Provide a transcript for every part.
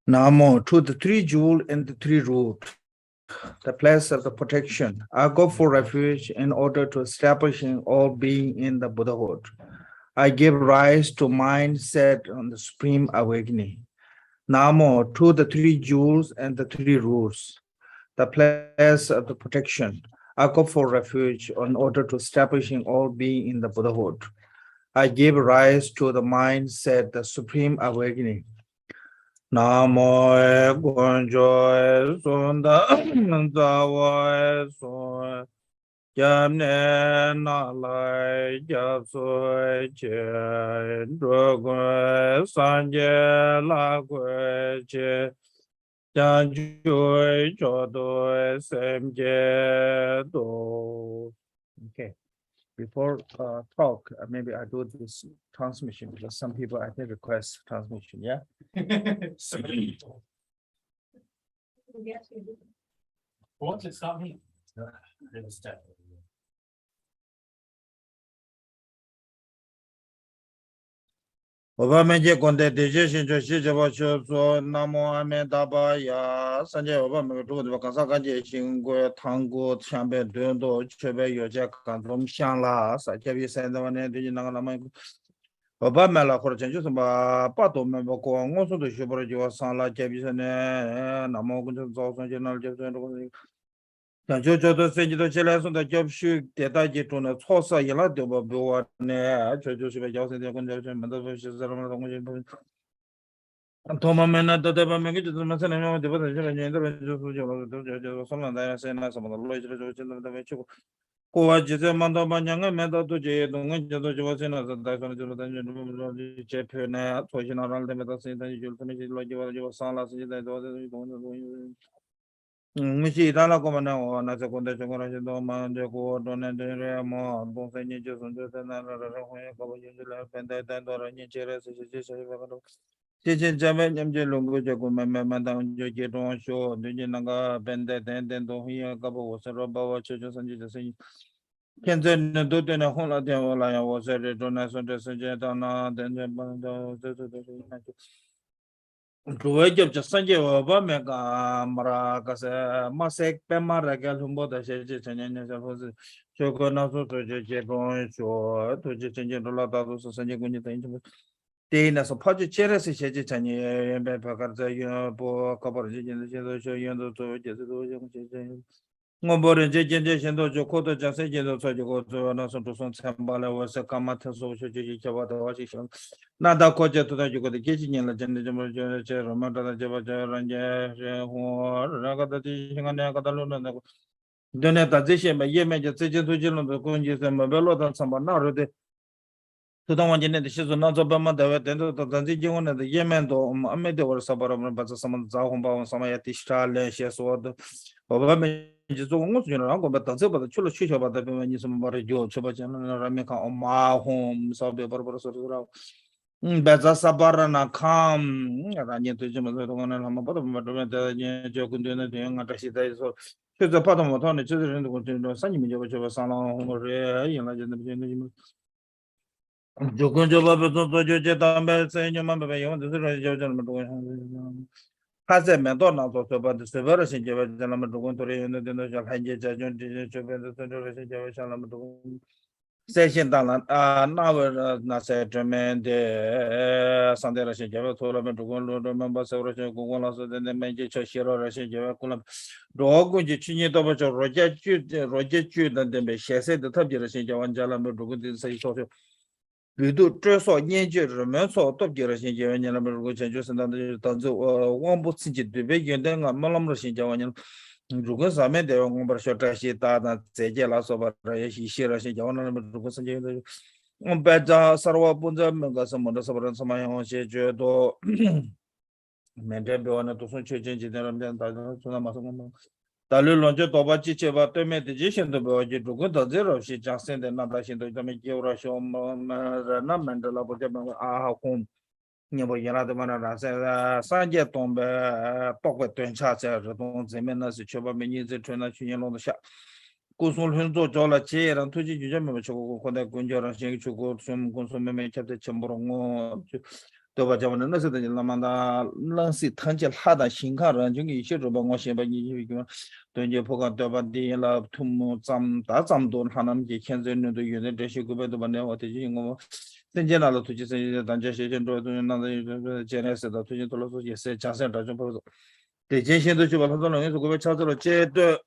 Namo to the three jewel and the three root, the place of the protection. I go for refuge in order to establishing all being in the Buddhahood. I give rise to mind set on the supreme awakening. Namo to the three jewels and the three roots, the place of the protection. I go for refuge in order to establishing all being in the Buddhahood. I give rise to the mind set the supreme awakening. Namo Gunjoy Sunda Zawa Soy Jamne Nalai Japsoy Che Drogoy Sanje Lagwe Che Janjoy Chodoy Semje Do. Okay. Before talk, maybe I do this transmission because some people I think request transmission. Yeah. What is happening? Obama Conde decision to Shijawa so Namo Ame Daba Ya Sanje Obama to the Kasakaji Shingo Tango Chambe Dundo Chebe Yoja Kantom Shanla Sajavi Sandavan Dinanama Obama la for changes about Pato member Kong also the Shubarajo Sanla Javisan Namo General Jason. Jojo said the Chelas on the job shoot the Daji to the Tosa Yala de Boa Ne, Jojo Javas and the conjunction, Mother and Toma Mena, the Deva Megit, the Masan, the Jojo, some of the Sena, some of the lawyers of the Vechu. Koa Jisamanda Banyanga, Meda to J, Jojo was in as a Dyson, Chapina, Toshina, the Metasin, you'll finish it like you were Salas, Michi Dala Comana, as a condition, Doma, the coordinate Remo, Bonfani, Jason, Chichen Javan, Lungu, Madame Jojon, Show, Dujinaga, Benda, then Dohia, Gabo was a robber, churches and Jesus. Kenzen, Dutin, a whole of them, I was a donation to Sajatana, then the Ruwejab Sanje over Mega Maracas, Masek, Pemara, Galhumbo, the Shej, Choco Naso to Jebon, Show, to Jechin, Rolata, Sanjay, Dana, so Paji Cheres, Shejitani, and Pacata, you know, for a couple of show you to Jesu. Ngobore generation do Jokota Jaseja to go to another to some Sambala was a Kamata social Java Washington. Nada Koja to the Joko the kitchen and the general Ramada Java Ranja, Ragati, Cataluna. Donata Zisha, my Yemen, Jaseja to General, the Kunjis and Mabelo than Sambana. To the one the shoes not Obama, the Tanzijon and the Yemen, Amid or Sabaram, but some Zahumba and some Yatisha, Leshes or the Obama. Just almost but the Chula Chicha about the when you somebody Joe Chobajan Ramika on my home, Saudi Barbara. Beza Sabarana come, Ranya to Jim, the one and Hamabata, the Jokundina, the young Atashita. So, to the bottom of the children to continue, Sanji, which was Salon or Jokun Joba, Jojetam, saying your mamma, you want to the has a Madonna about the severity of the Lamadon to the Hajj Session Dalan, now Nasa German, the Sandera Java, Tournament to go remember several Golas, then the major Shiro Russian Java Kulam. Dog, which you know, Roger Jude, and then she said the Tabi Javan Jalam to go to say social. We do dress or nature, romance or top generation Javan, which I just another one book to be big and then a Malam Russian Javan. Rugas are made their own Shota, that Sejelas over Shira Javan. Beda Sarwa Bunda, Megasam, the Sabaran Samay on Shejo, Mentabio, to some change in the Talulonjo Tobachi Cheva to make the decision to go to go to zero. She just sent another to make your Rashom Mandela home. Never Yanada Manana Sanja Tombe, pocket twin charts, don't say menas, Chova Minis, the trainer on the shop. Kusul Hunzo Jola chair and Tuji Jamacho, Koda Gunjar and Shake to go some consume chapter Chamborongo. 对吧？讲完那是的，那么的，那是谈起他的心坎人，就一些这帮我先把你一个，对你不管对吧？的了，土木咱们多，他们就现在那都有的这些个别都把那话题就我，真正那了，突击是大家些些做东西，那个将来是的，突击做了做也是加上这种不是，对，这些都去把他做了，有时个别操作了，这对，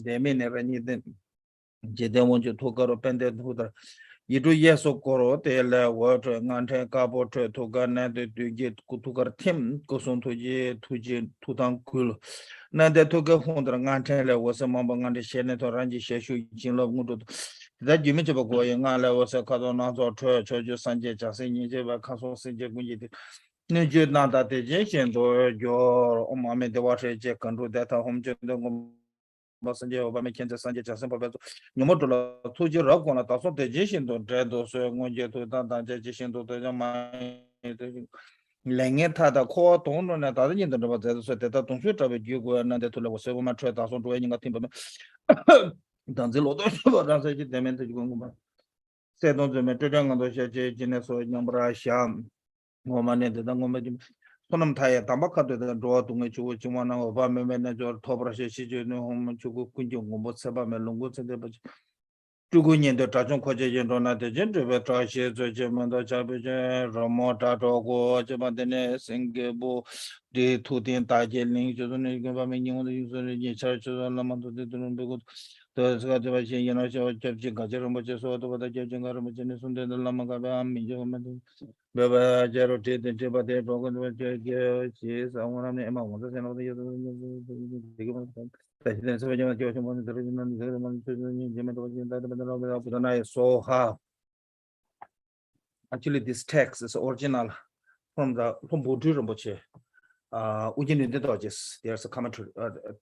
对面那边你的，这点我就脱高了，变得脱的。Itu yeso koro te le water ngante kabo tre toga nande tuge kutukar tim koson tuje tutang kul nande toga hundra ngante le wasa mamba ngante shene to ranji sheshu jinlo ngudu da jimi cheba go ye ngale wasa kado na zo tre chojo sanje jase ni je ba kaso sanje gunji de ne je na da de je shen do jo o ma me de wa je kandu da ta hom je de Masanje Obama Kansas Sanje Jason Pablo, Nomotola, Tuji Rokona, Tasso de Jishin to Dredo, so Monje to Danta Jishin to the Yama Langeta, the core tone and other in the Nova, so that don't shoot up with you go another to level 7 match, Tasso doing a timber. Danzilo, don't them into Gumba. Said on the Metrang on the Genesis or Yambra Sham, Woman in the Dangoma. Sonam Thai, Tamaka to the draw to which one of our manager, Tobra Shizu, home to go Kunjum, Saba Melungus and the Tugun, the Tajon Koja, Dona, the Gentry, Trash, the German, the Chabija, Ramota, Togo, Jabadene, Singabo, the Tutin Tajeling, Jodan, the user church, Lamont, the Dunbugut, the Scottish, you know, Judging Gajarum, so the judging Aramajan, the Lamagaba, Baba Jaro did the Jabba de Brogan with Jess, I want to name my others and all the other. So actually this text is original from Buddha Rinpoche. Ujin the Dodges, there's a commentary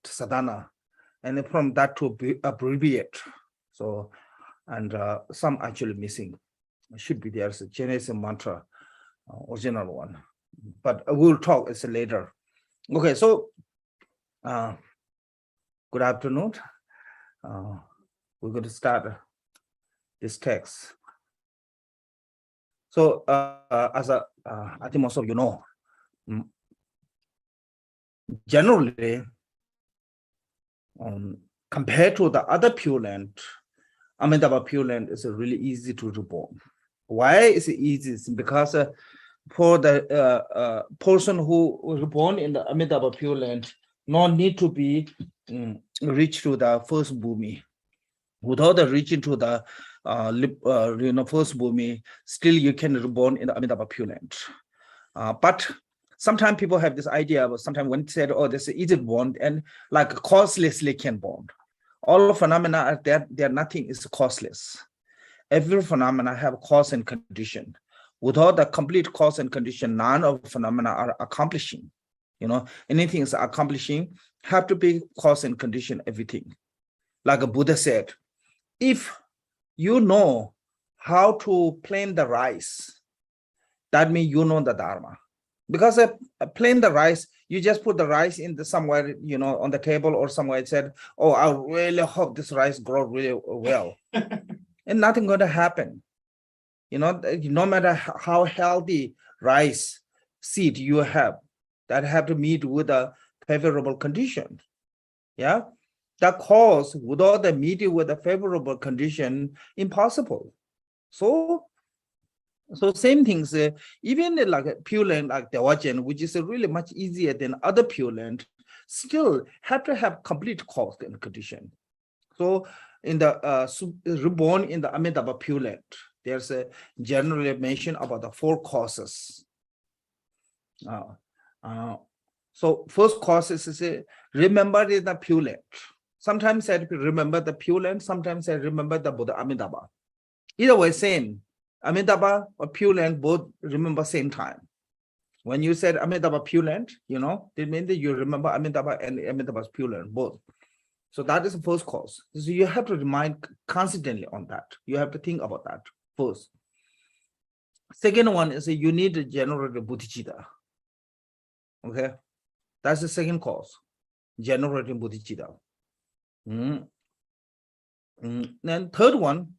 sadhana, and from that to abbreviate. So and some actually missing. Should be there's a Genesis mantra. Original one, but we'll talk it's later. Okay, so good afternoon. We're going to start this text. So as I think most of you know, generally compared to the other Pure Land, Amitabha Pure Land is really easy to reborn. Why is it easy? It's because for the person who was born in the Amitabha Pure Land, no need to be reach to the first bhumi. Without the reaching to the first bhumi, still you can reborn in the Amitabha Pure Land. But sometimes people have this idea, but sometimes when said, oh, this is easy born and like causelessly can born. All phenomena are there nothing is causeless. Every phenomena have cause and condition. Without the complete cause and condition, none of phenomena are accomplishing. Anything is accomplishing have to be cause and condition, everything. Like a Buddha said, if you know how to plant the rice, that means you know the Dharma. Because plant the rice, you just put the rice in somewhere, on the table or somewhere. It said, oh, I really hope this rice grows really well. And nothing going to happen. No matter how healthy rice seed you have, that have to meet with a favorable condition. Yeah, that cause without the meeting with a favorable condition, impossible. So same things, even like a Pure Land like the Wajan, which is really much easier than other Pure Land, still have to have complete cause and condition. So in the reborn in the Amitabha Pure Land, there's a general mention about the 4 causes. So first cause is remember the Pure Land. Sometimes I remember the Pure Land, sometimes I remember the Buddha Amitabha. Either way, same. Amitabha or Pure Land both remember same time. When you said Amitabha Pure Land, it means that you remember Amitabha and Amitabha's Pure Land both. So that is the first cause. So you have to remind constantly on that. You have to think about that first. Second one is you need to generate bodhicitta. Okay, that's the second cause, generating bodhicitta. Then third one,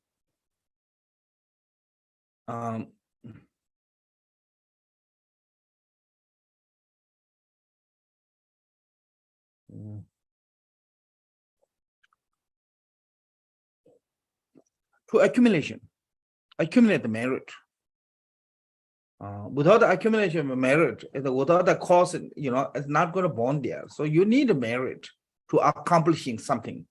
To accumulate the merit. Without the accumulation of merit, without the cause, it's not going to bond there. So you need a merit to accomplishing something.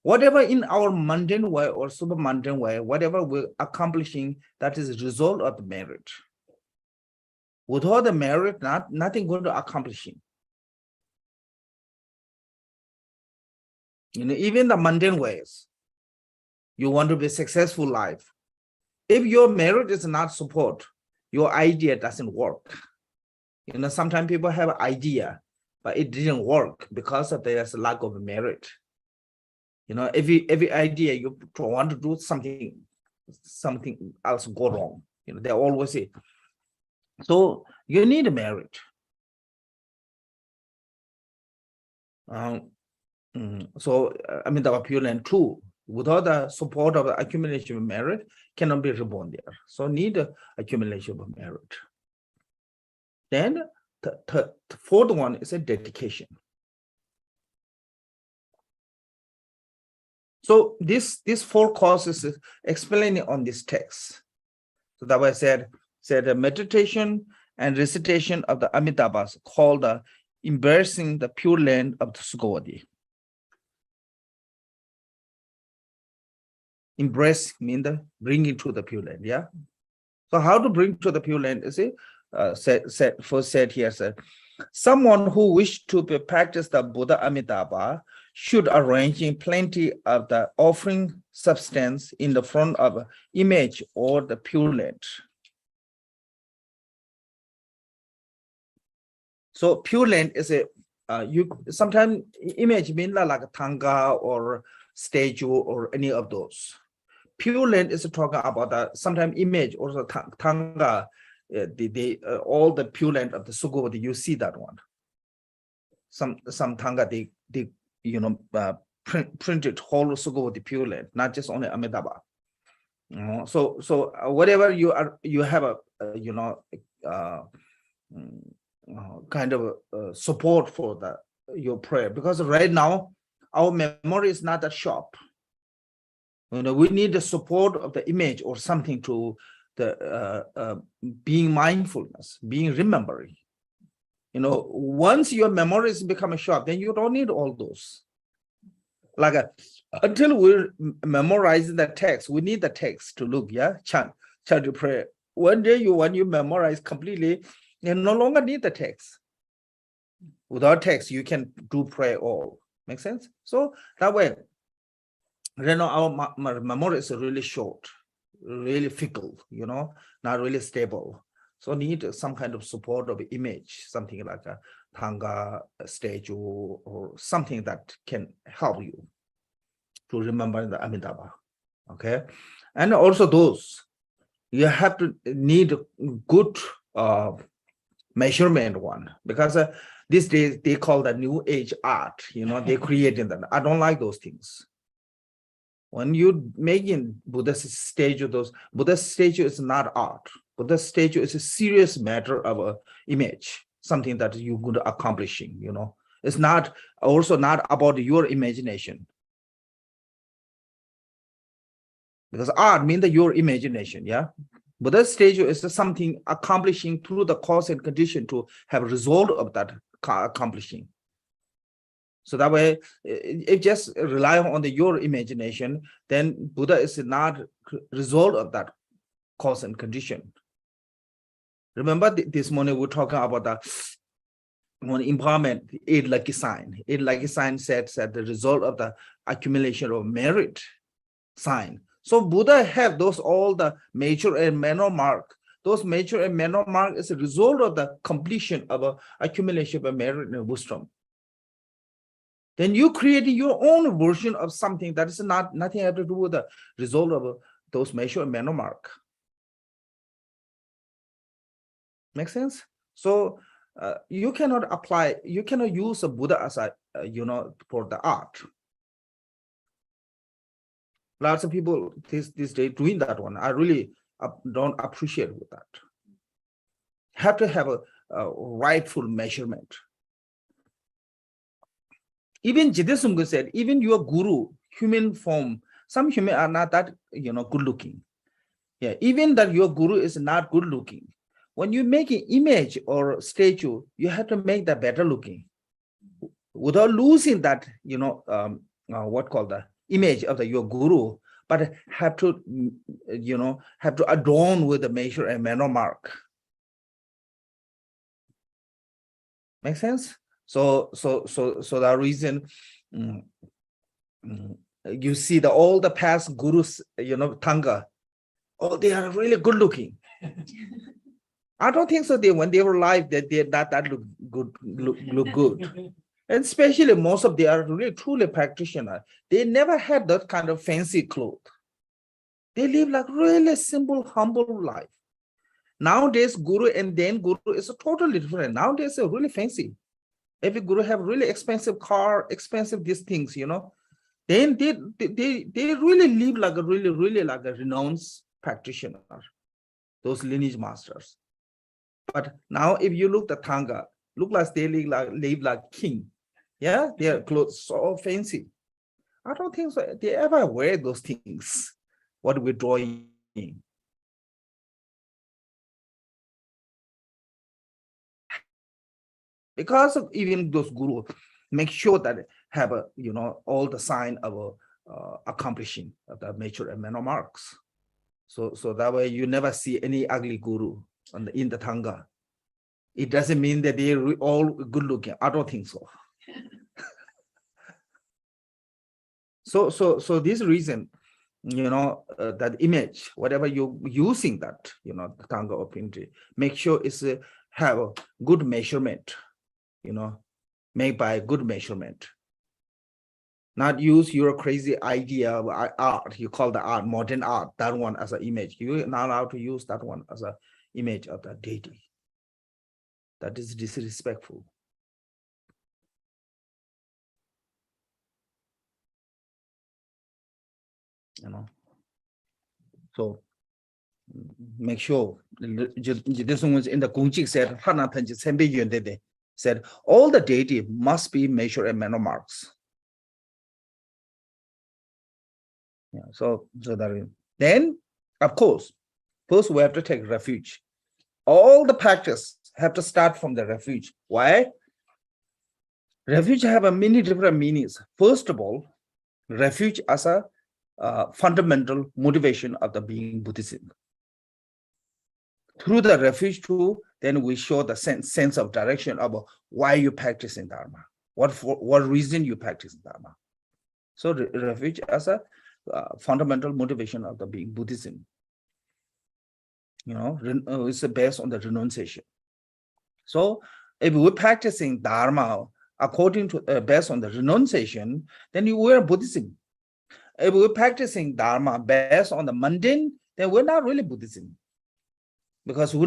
Whatever in our mundane way or super mundane way, whatever we're accomplishing, that is a result of the merit. Without the merit, nothing going to accomplishing. Even the mundane ways, you want to be successful life. If your merit is not support, your idea doesn't work. Sometimes people have an idea, but it didn't work because of there's a lack of merit. Every idea you want to do something else go wrong. They always say. So you need a merit. So the Pure Land too, without the support of the accumulation of merit, cannot be reborn there. So need accumulation of merit. Then the fourth one is a dedication. So these four causes is explaining on this text. So that way I said the meditation and recitation of the Amitabhas called the embracing the Pure Land of the Sukhavati. Embrace means the bringing to the Pure Land, yeah. So how to bring to the Pure Land is it? Said here, someone who wished to practice the Buddha Amitabha should arrange in plenty of the offering substance in the front of image or the Pure Land. So Pure Land is a sometimes image means like a tanga or statue or any of those. Pure Land is talking about sometimes image or the tanga. All the Pure Land of the Sukhavati, you see that one. Some tanga they printed whole Sukhavati Pure Land, not just only Amitabha. So whatever you have a kind of support for your prayer, because right now our memory is not that sharp. We need the support of the image or something to the being mindfulness, being remembering. Once your memories become sharp, then you don't need all those. Like until we're memorizing the text, we need the text to look, chant to pray. One day when you memorize completely, you no longer need the text. Without text, you can do prayer all. Make sense? So that way, our memory is really short, really fickle, not really stable. So need some kind of support of image, something like a tanga, a statue, or something that can help you to remember the Amitabha. Okay, and also those you have to need good measurement one, because these days they call the new age art. They creating that. I don't like those things. When you making Buddha's statue, Buddha's statue is not art. Buddha's statue is a serious matter of an image, something that you're going to accomplishing. It's not also not about your imagination. Because art means your imagination, yeah. Buddha's statue is something accomplishing through the cause and condition to have a result of that accomplishing. So that way, if just rely on your imagination, then Buddha is not result of that cause and condition. Remember this morning we're talking about the one empowerment, 8 lucky sign. 8 lucky sign said the result of the accumulation of merit sign. So Buddha have those all the major and minor mark. Those major and minor mark is a result of the completion of a accumulation of merit and wisdom. Then you create your own version of something that is nothing have to do with the result of those major and minor mark. Make sense? So you cannot use a Buddha as a for the art. Lots of people this day doing that one. I really don't appreciate with that. Have to have a rightful measurement. Even Jidesungha said, even your guru, human form, some human are not that, good looking. Yeah, even that your guru is not good looking. When you make an image or statue, you have to make that better looking without losing that, what called the image of your guru, but have to, have to adorn with the measure and manner mark. Make sense? So the reason you see all the past gurus, Tanga, they are really good looking. I don't think so. When they were alive, that they that look good, look good. And especially most of they are really truly practitioner. They never had that kind of fancy clothes. They live like really simple, humble life. Nowadays, guru and then guru is totally different. Nowadays, they're really fancy. Every guru have really expensive car, expensive these things, Then they really live like really like a renowned practitioner, those lineage masters. But now if you look at Tanga, look like they live like king. Yeah, their clothes so fancy. I don't think so. They ever wear those things. What we're drawing. Because of even those gurus, make sure that have a, all the sign of accomplishing of the nature and manner marks. So that way you never see any ugly guru in the Tanga. It doesn't mean that they're all good looking. I don't think so. So this reason, that image, whatever you're using that, the Tanga or Pinti, make sure it's have a good measurement, made by good measurement. Not use your crazy idea of art, you call the art, modern art, that one as an image. You're not allowed to use that one as an image of the deity. That is disrespectful. So make sure this one was in the Gungjik said all the deity must be measured and manner marks. Yeah, so that then of course first we have to take refuge. All the practice have to start from the refuge. Why? Refuge have a many different meanings. First of all, refuge as a fundamental motivation of the being Buddhism. Through the refuge too, then we show the sense of direction about why you practicing Dharma, what reason you practice Dharma. So refuge as a fundamental motivation of the being Buddhism. It's based on the renunciation. So if we're practicing Dharma according to based on the renunciation, then we're Buddhism. If we're practicing Dharma based on the mundane, then we're not really Buddhism. Because we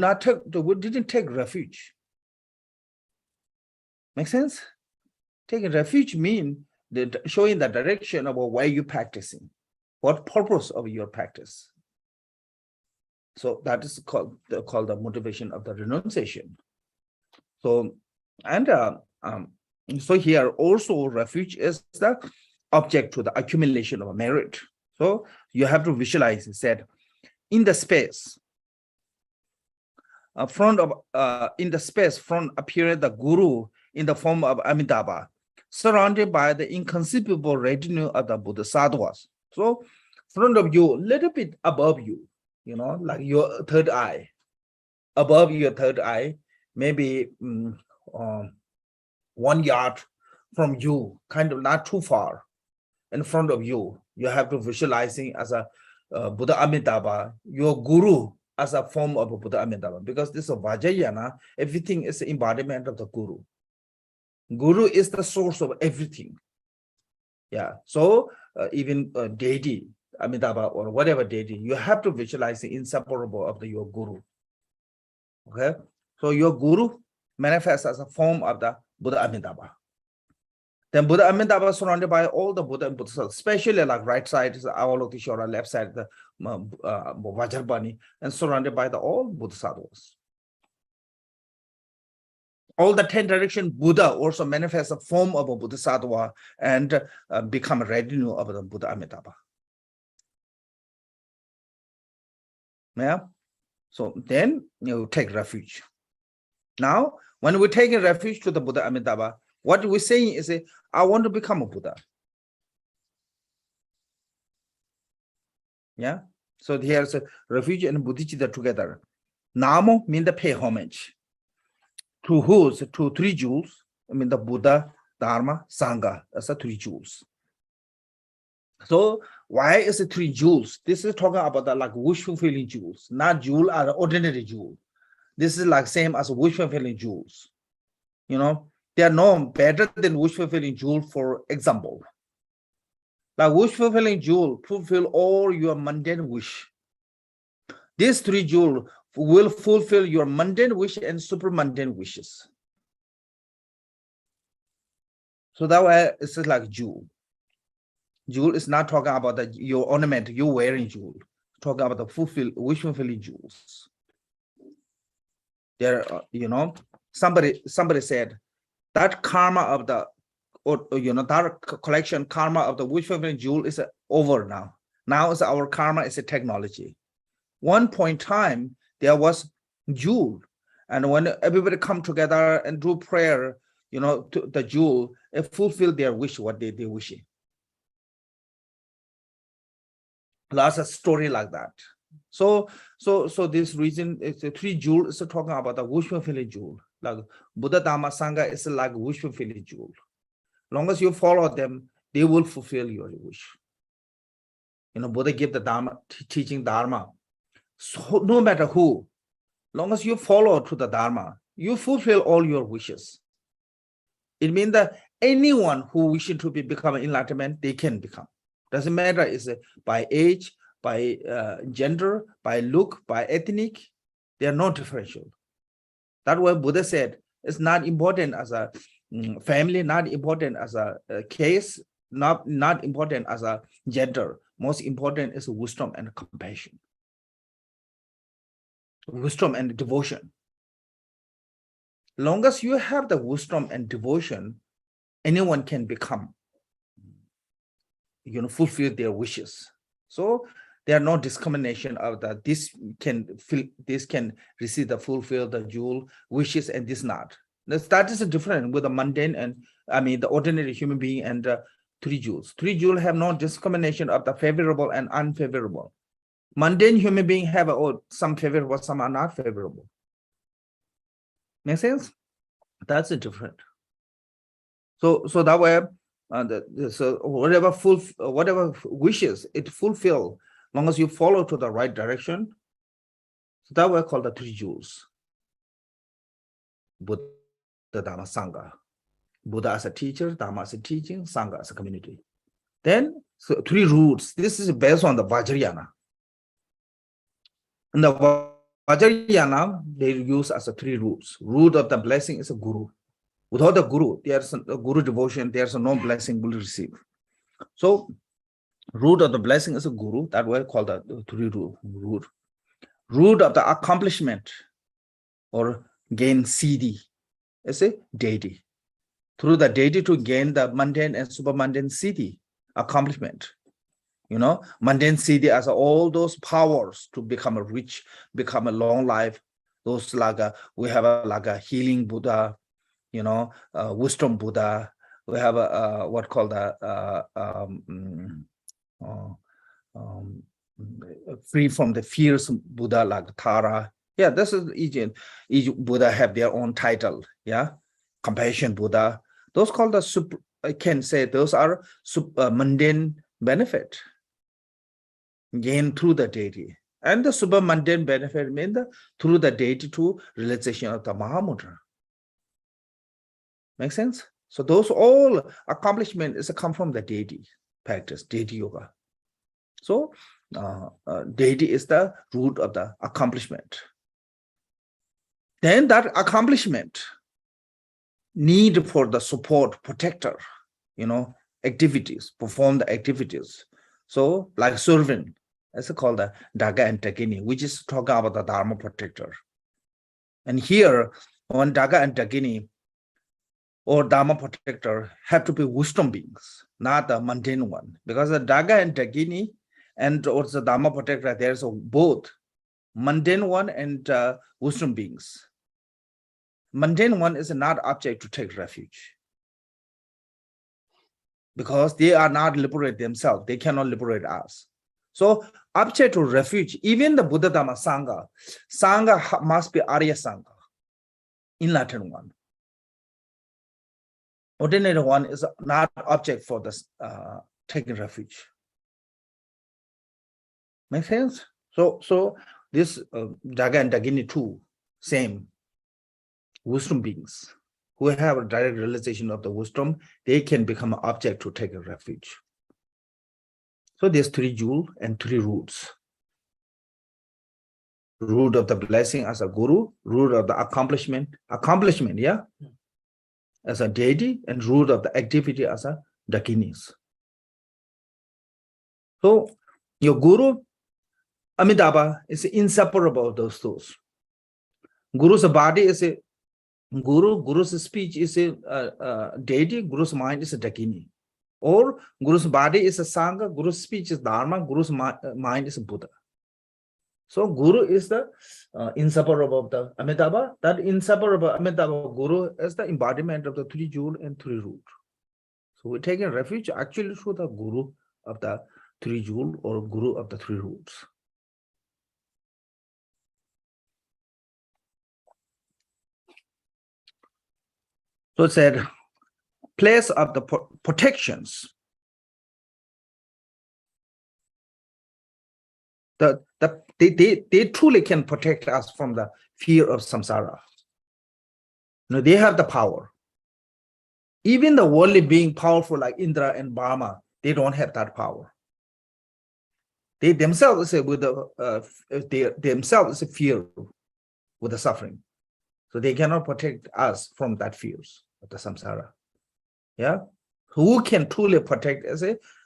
didn't take refuge. Make sense? Taking refuge means showing the direction about why you're practicing, what purpose of your practice. So that is called the motivation of the renunciation. So so here also refuge is the object to the accumulation of merit. So you have to visualize that in the space. In the space front appeared the guru in the form of Amitabha, surrounded by the inconceivable retinue of the Bodhisattvas. So front of you, little bit above you, like your third eye, above your third eye, maybe 1 yard from you, kind of not too far in front of you. You have to visualizing as a Buddha Amitabha, your guru, as a form of a Buddha Amitabha, because this is Vajrayana, everything is the embodiment of the Guru. Guru is the source of everything. Yeah, so even deity, Amitabha or whatever deity, you have to visualize the inseparable of your Guru. Okay, so your Guru manifests as a form of the Buddha Amitabha. Then Buddha Amitabha surrounded by all the Buddha and Bodhisattvas, especially like right side is Avalokiteshvara, left side the Vajrapani, and surrounded by all Bodhisattvas. all the 10 direction Buddha also manifests a form of a Bodhisattva and become a retinue of the Buddha Amitabha. Yeah. So then you take refuge. Now, when we take a refuge to the Buddha Amitabha, what we're saying is, I want to become a Buddha. Yeah. So here's a refuge and Bodhicitta together. Namo means the pay homage. To whose? To three jewels. I mean the Buddha, Dharma, Sangha. That's the three jewels. So why is it three jewels? This is talking about the like wish fulfilling jewels, not jewel are ordinary jewel. This is like same as wish fulfilling jewels. You know, they are no better than wish fulfilling jewel. For example, like wish fulfilling jewel fulfill all your mundane wish. These three jewels will fulfill your mundane wish and super mundane wishes. So that way it's like jewel. Jewel is not talking about your ornament, you wearing jewel. Talking about the wish fulfilling jewels. There, you know, somebody said that karma of the, or you know, that collection karma of the wish fulfilling jewel is over now. Now is our karma is a technology. One point in time there was jewel, and when everybody come together and do prayer, you know, to the jewel, it fulfill their wish, what they wish. Lots of story like that. So this reason is the three jewels is talking about the wish fulfilling jewel. Like Buddha, Dharma, Sangha is like wish fulfilling jewel. Long as you follow them, they will fulfill your wish. You know, Buddha gave the Dharma, teaching Dharma. So no matter who, long as you follow to the Dharma, you fulfill all your wishes. It means that anyone who wishes to become enlightenment, they can become. Doesn't matter is by age, by gender, by look, by ethnic, they are not differential. That's why Buddha said it's not important as a family, not important as a case, not important as a gender. Most important is wisdom and compassion. Wisdom and devotion. Long as you have the wisdom and devotion, anyone can become, you know, fulfill their wishes. So there are no discrimination of that. This can receive the fulfill the jewel wishes and this not. That is different with the mundane and the ordinary human being and three jewels. Three jewels have no discrimination of the favorable and unfavorable. Mundane human being have some favorable, some are not favorable. Make sense? That's different. So that way, so whatever wishes it fulfill, long as you follow to the right direction. So that way called the three jewels. Buddha, Dharma, Sangha. Buddha as a teacher, Dharma as a teaching, Sangha as a community. Then so three roots. This is based on the Vajrayana. In the Vajrayana, they use as a three roots. Root of the blessing is a guru. Without the guru, there's a guru devotion, there's no blessing will receive. So root of the blessing is a guru, that way called the three root. Root of the accomplishment or gain siddhi is a deity. Through the deity to gain the mundane and super mundane siddhi, accomplishment. You know, mundane siddhi as all those powers to become a rich, become a long life. Those like we have like a healing Buddha, you know, wisdom Buddha. We have a what called free from the fears Buddha like Tara. Yeah, this is each Buddha have their own title. Yeah, compassion Buddha. Those called the super. I can say those are mundane benefit gained through the deity, and the super mundane benefit mean through the deity to realization of the Mahamudra. Make sense? So those all accomplishment is come from the deity practice, deity yoga. So deity is the root of the accomplishment. Then that accomplishment need for the support, protector, you know, activities, perform the activities. So like servant, that's called the Daga and Dagini, which is talking about the Dharma protector. And here on Daga and Dagini, or Dharma protector have to be wisdom beings, not the mundane one. Because the Daga and Dagini and also Dharma protector, there's both mundane one and wisdom beings. Mundane one is not object to take refuge. Because they are not liberate themselves, they cannot liberate us. So object to refuge, even the Buddha Dhamma Sangha, Sangha must be Arya Sangha, enlightened one. Ordinary one is not object for this taking refuge. Make sense? So this Daga and Dagini too, same wisdom beings who have a direct realization of the wisdom, they can become an object to take a refuge. So there's 3 jewels and 3 roots. Root of the blessing as a guru, root of the accomplishment, yeah, as a deity, and root of the activity as a dakinis. So your guru, Amitabha, is inseparable of those two. Guru's body is a guru, guru's speech is a deity, guru's mind is a dakini. Or guru's body is a sangha, guru's speech is dharma, guru's mind is a Buddha. So guru is the inseparable of the Amitabha. That inseparable Amitabha guru is the embodiment of the 3 jewel and 3 root. So we take a refuge actually through the guru of the 3 jewel or guru of the 3 roots. So it said, place of the protections. They truly can protect us from the fear of samsara. They have the power. Even the worldly being powerful like Indra and Brahma, they don't have that power. They themselves with the themselves fear with the suffering, so they cannot protect us from that fears of the samsara. Yeah, who can truly protect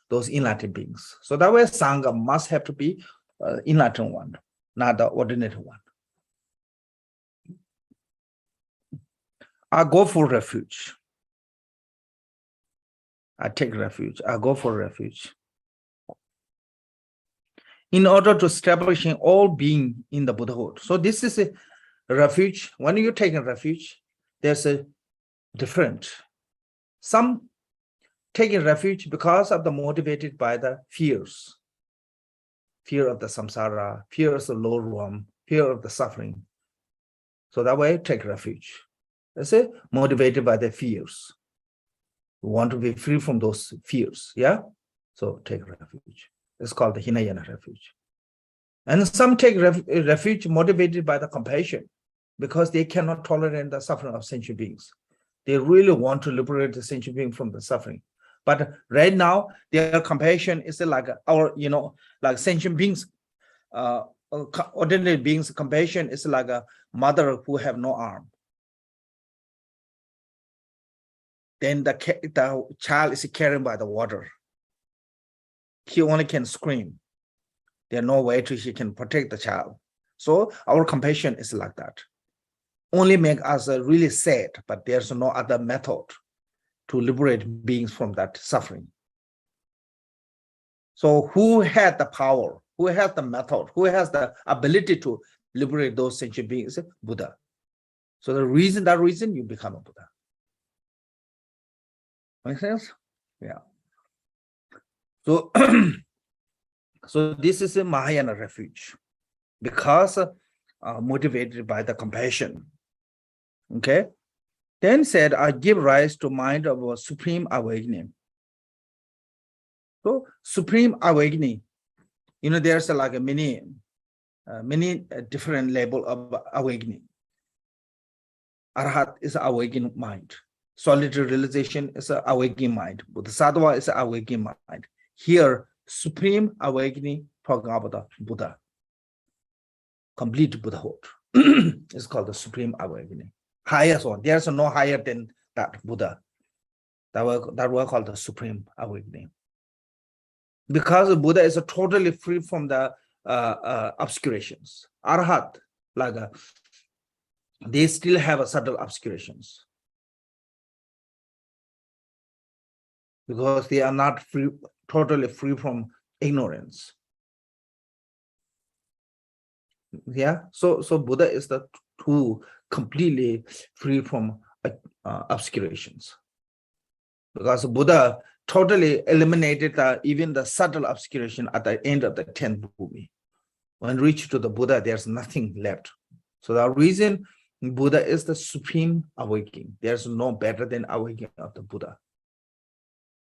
those enlightened beings? So that way, sangha must have to be enlightened one, not the ordinary one. I go for refuge. I take refuge. I go for refuge. In order to establishing all being in the Buddhahood. So this is a refuge. When you take a refuge, there's a different. Some take a refuge because of the motivated by the fears. Fear of the samsara, fear of the low realm, fear of the suffering. So that way, take refuge. That's it, motivated by the fears. We want to be free from those fears, yeah? So take refuge. It's called the Hinayana refuge. And some take refuge motivated by the compassion because they cannot tolerate the suffering of sentient beings. They really want to liberate the sentient being from the suffering. But right now, their compassion is like our, like sentient beings, ordinary beings, compassion is like a mother who have no arm. Then the child is carried by the water. He only can scream. There's no way he can protect the child. So our compassion is like that. Only make us really sad, but there's no other method to liberate beings from that suffering. So who had the power? Who has the method? Who has the ability to liberate those sentient beings? Buddha. So that reason you become a Buddha. Make sense? Yeah. So, so this is a Mahayana refuge because motivated by the compassion. Okay. Then said, I give rise to mind of a supreme awakening. So supreme awakening, there's like a many different level of awakening. Arhat is awakening mind. Solitary realization is an awakening mind. Bodhisattva is an awakening mind. Here, supreme awakening, talking about the Buddha. Complete Buddhahood is called the supreme awakening. Highest one. There's no higher than that Buddha. That were called the supreme awakening. Because Buddha is totally free from the obscurations. Arhat, like they still have a subtle obscurations. because they are not free, totally free from ignorance. Yeah, so Buddha is the two completely free from obscurations, because Buddha totally eliminated even the subtle obscuration at the end of the 10th bhumi. When reached to the Buddha, there's nothing left. So the reason Buddha is the supreme awakening. There's no better than awakening of the Buddha.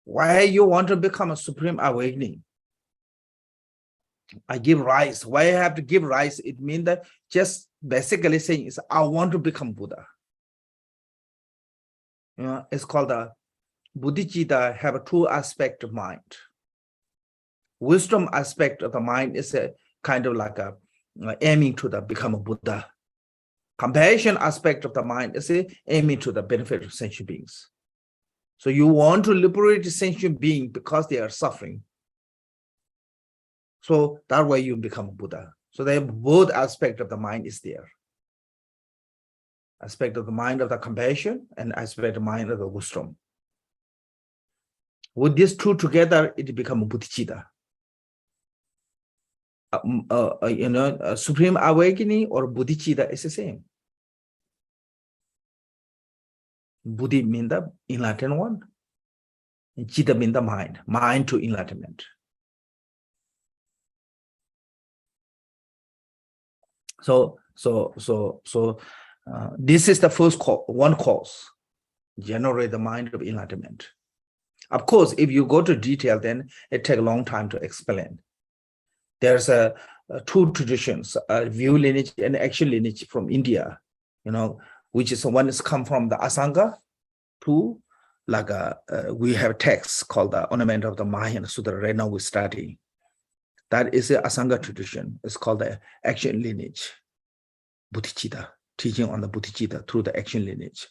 Why you want to become a supreme awakening? I give rise. Why I have to give rise? It means that just basically saying is I want to become Buddha. You know, it's called the Bodhicitta have a two aspect of mind. Wisdom aspect of the mind is a kind of like a aiming to the become a Buddha. Compassion aspect of the mind is aiming to the benefit of sentient beings. So you want to liberate the sentient being because they are suffering. So that way you become a Buddha. So they have both aspect of the mind is there. Aspect of the mind of the compassion and aspect of the mind of the wisdom. With these two together, it becomes bodhicitta. Supreme awakening or bodhicitta is the same. Buddhi means the enlightened one, and citta means the mind to enlightenment. So this is the first one cause, generate the mind of enlightenment. Of course, if you go to detail, then it takes a long time to explain. There's two traditions, view lineage and action lineage from India, which is one is come from the Asanga, two, like we have texts called the Ornament of the Mahayana Sutra. Right now we're studying. That is the Asanga tradition. It's called the action lineage, Bodhicitta, teaching on the Bodhicitta through the action lineage.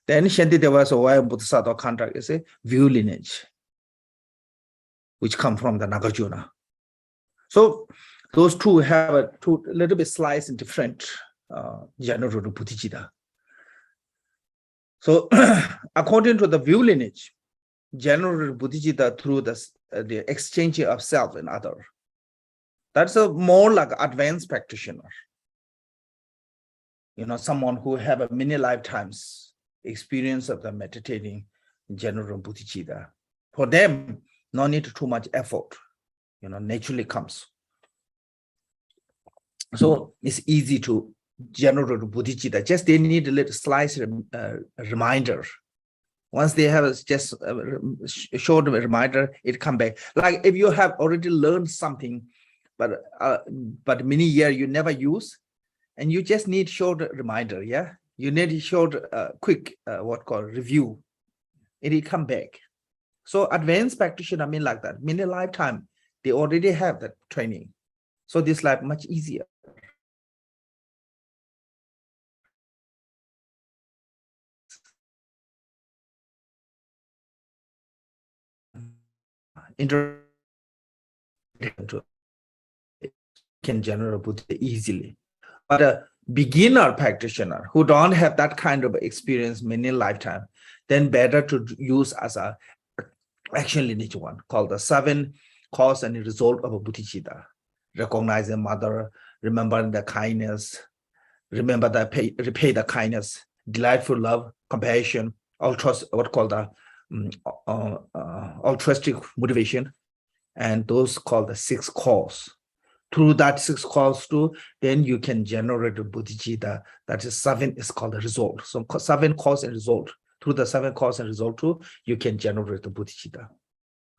Then Shantideva's Bodhisattva contract is a view lineage, which come from the Nagarjuna. So those two have a little bit slice in different general of Bodhicitta. So according to the view lineage, general Bodhicitta through the exchange of self and other. That's a more like advanced practitioner. Someone who have a many lifetimes experience of the meditating general Bodhicitta. For them, no need too much effort, naturally comes. So it's easy to generate Bodhicitta. Just they need a little slice reminder. Once they have just a short reminder, it come back. Like if you have already learned something, but many years you never use, and you just need short reminder, yeah? You need a short, quick, review. It come back. So advanced practitioner, like that. Many lifetime, they already have that training. So this life much easier. Can generate Buddha easily. But a beginner practitioner who don't have that kind of experience many lifetime, then better to use as a action lineage one called the 7 cause and result of a bodhicitta. Recognize the mother, remember the kindness, remember the repay the kindness, delightful love, compassion, altruistic motivation, and those called the 6 cause. Through that 6 cause too, then you can generate a bodhicitta. That is 7 is called the result. So 7 cause and result. Through the 7 cause and result too, you can generate the bodhicitta.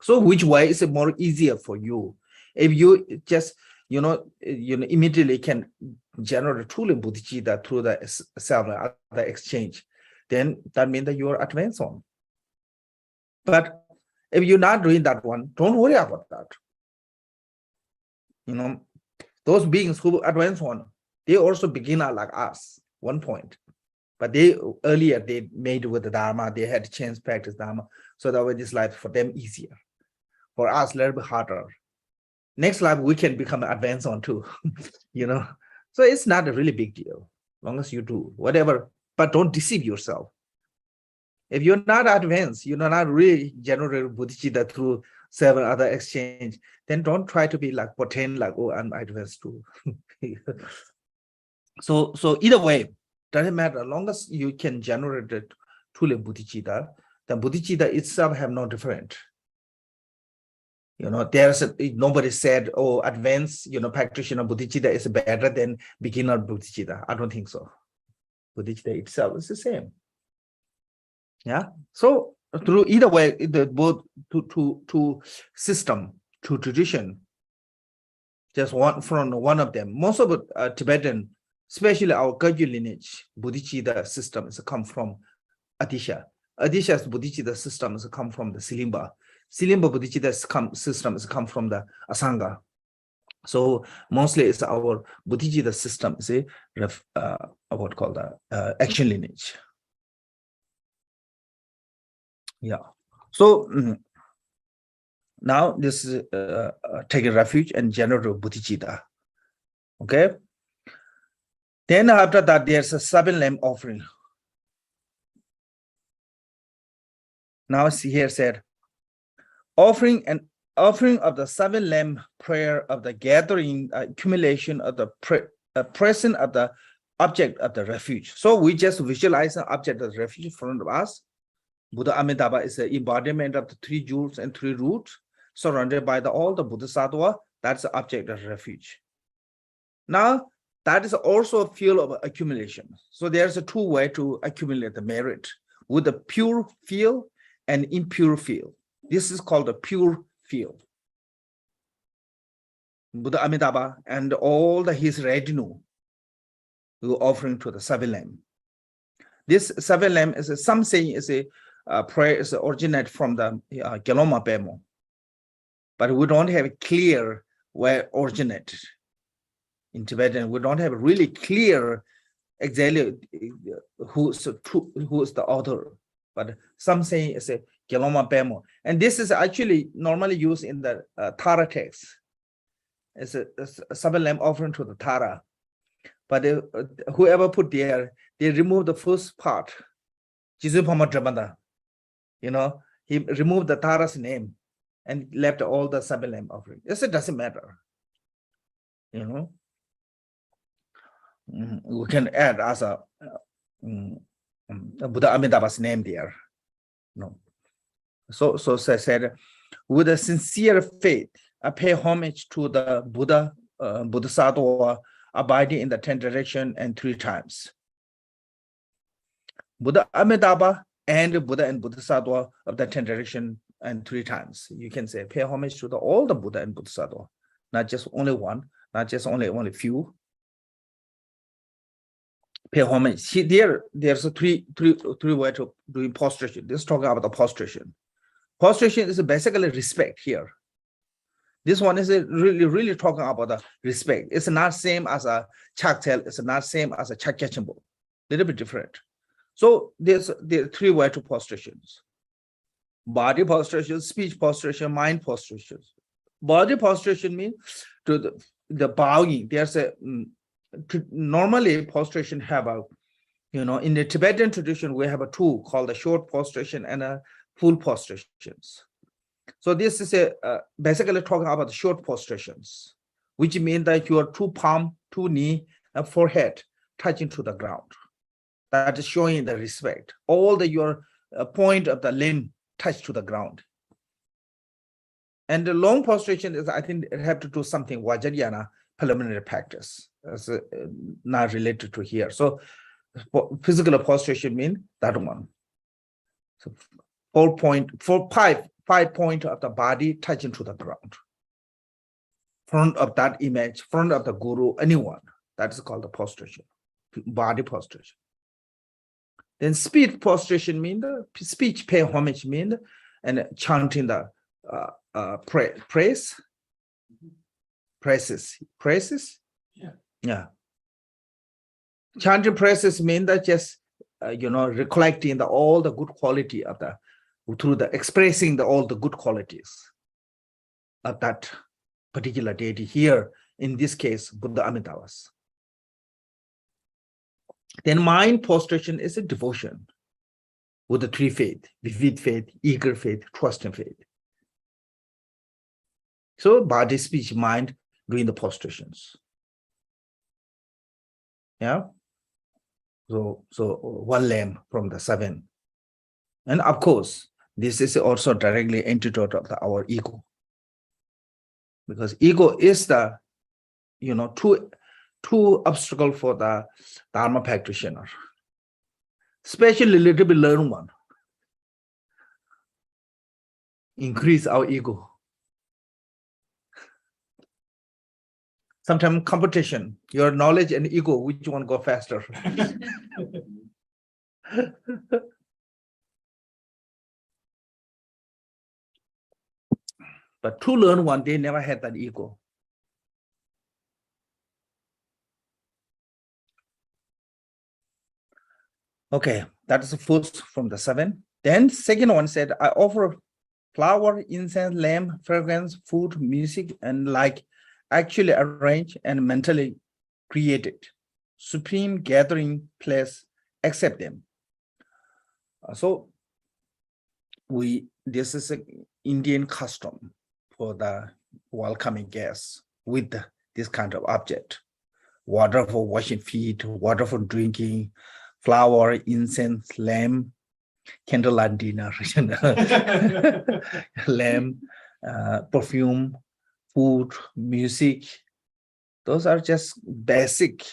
So which way is it more easier for you? If you just immediately can generate truly bodhicitta through the self the exchange, then that means that you are advanced on. But if you're not doing that one, don't worry about that. Those beings who advance on, they also beginner like us, one point. But earlier they made with the Dharma, they had chance practice Dharma. So that way this life for them easier. For us, a little bit harder. Next life, we can become advanced on too, So it's not a really big deal, as long as you do whatever, but don't deceive yourself. If you're not advanced, you're not really generate bodhicitta through 7 other exchange, then don't try to be like pretend like, oh, I'm advanced too. So either way, doesn't matter. As long as you can generate it truly bodhicitta, the bodhicitta itself have no different. Nobody said, oh, advanced, practitioner bodhicitta is better than beginner bodhicitta. I don't think so. Bodhicitta itself is the same. Yeah. So through either way, the both two system, two tradition, just one from one of them. Most of Tibetan, especially our Kagyu lineage, bodhicitta system is come from Adisha. Adisha's bodhicitta system is come from the Silimba. Silimba bodhicitta system is come from the Asanga. So mostly it's our bodhicitta system is what called the action lineage. Yeah. So now this is taking refuge and general bodhicitta. Okay. Then after that, there's a 7 lamp offering. Now see here said, offering of the 7 lamp prayer of the gathering accumulation of the present of the object of the refuge. So we just visualize the object of the refuge in front of us. Buddha Amitabha is the embodiment of the 3 jewels and 3 roots, surrounded by all the Bodhisattva. That's the object of refuge. Now, that is also a field of accumulation. So there's a 2 way to accumulate the merit, with the pure field and impure field. This is called the pure field. Buddha Amitabha and all his retinue were offering to the 7 lamp. This 7 lamp is some saying is a prayer is originate from the Geloma Bemo, but we don't have it clear where originated. In Tibetan, we don't have really clear exactly who's the author, but some saying is a Geloma Bemo, and this is actually normally used in the Tara text. It's a 7 lamp offering to the Tara, but whoever put there, they remove the first part. He removed the Tara's name and left all the 7 lamp offering. It doesn't matter. We can add as a Buddha Amitabha's name there. So said, with a sincere faith, I pay homage to the Buddha, Bodhisattva abiding in the 10 direction and 3 times. Buddha Amitabha and Buddha and Bodhisattva of the 10 direction and 3 times. You can say pay homage to all the Buddha and Bodhisattva, not just only one, not just only few. Pay homage. There's a three way to doing prostration. This is talking about the prostration. Prostration is basically respect here. This one is really talking about the respect. It's not same as a chaktel. It's not same as a chakyachimbo. Little bit different. So there are 3 way to prostrations: body prostration, speech prostration, mind prostration. Body prostration means to the bowing. There's a normally prostration have a, in the Tibetan tradition we have a 2 called the short prostration and a full prostrations. So this is basically talking about the short prostrations, which means that your 2 palm, 2 knee, and forehead touching to the ground. That is showing the respect. All your point of the limb touch to the ground. And the long prostration is, I think, it have to do something Vajrayana preliminary practice. That's not related to here. So physical prostration means that one. So 5 point of the body touching to the ground. Front of that image, front of the guru, anyone. That is called the prostration, body prostration. Then speech prostration means the speech pay homage means and chanting the praises. Yeah. Chanting praises means that just recollecting all the good quality of through the expressing all the good qualities of that particular deity. Here in this case, Buddha Amitabha's. Then mind prostration is a devotion. with the three faith, vivid faith, eager faith, trusting faith. So body, speech, mind doing the prostrations. Yeah. So one lamb from the seven. And of course, this is also directly antidote of our ego. Because ego is the, two obstacle for the Dharma practitioner. Especially a little bit learned one. Increase our ego. Sometimes competition, your knowledge and ego, which one go faster? But to learn one, they never had that ego. Okay, that is the first from the seven. Then second one said, I offer flower, incense, lamp, fragrance, food, music, and like actually arrange and mentally created. Supreme gathering place, accept them. So this is an Indian custom for the welcoming guests with this kind of object. Water for washing feet, water for drinking, flower, incense, lamp, candlelight dinner, lamp, perfume, food, music. Those are just basic,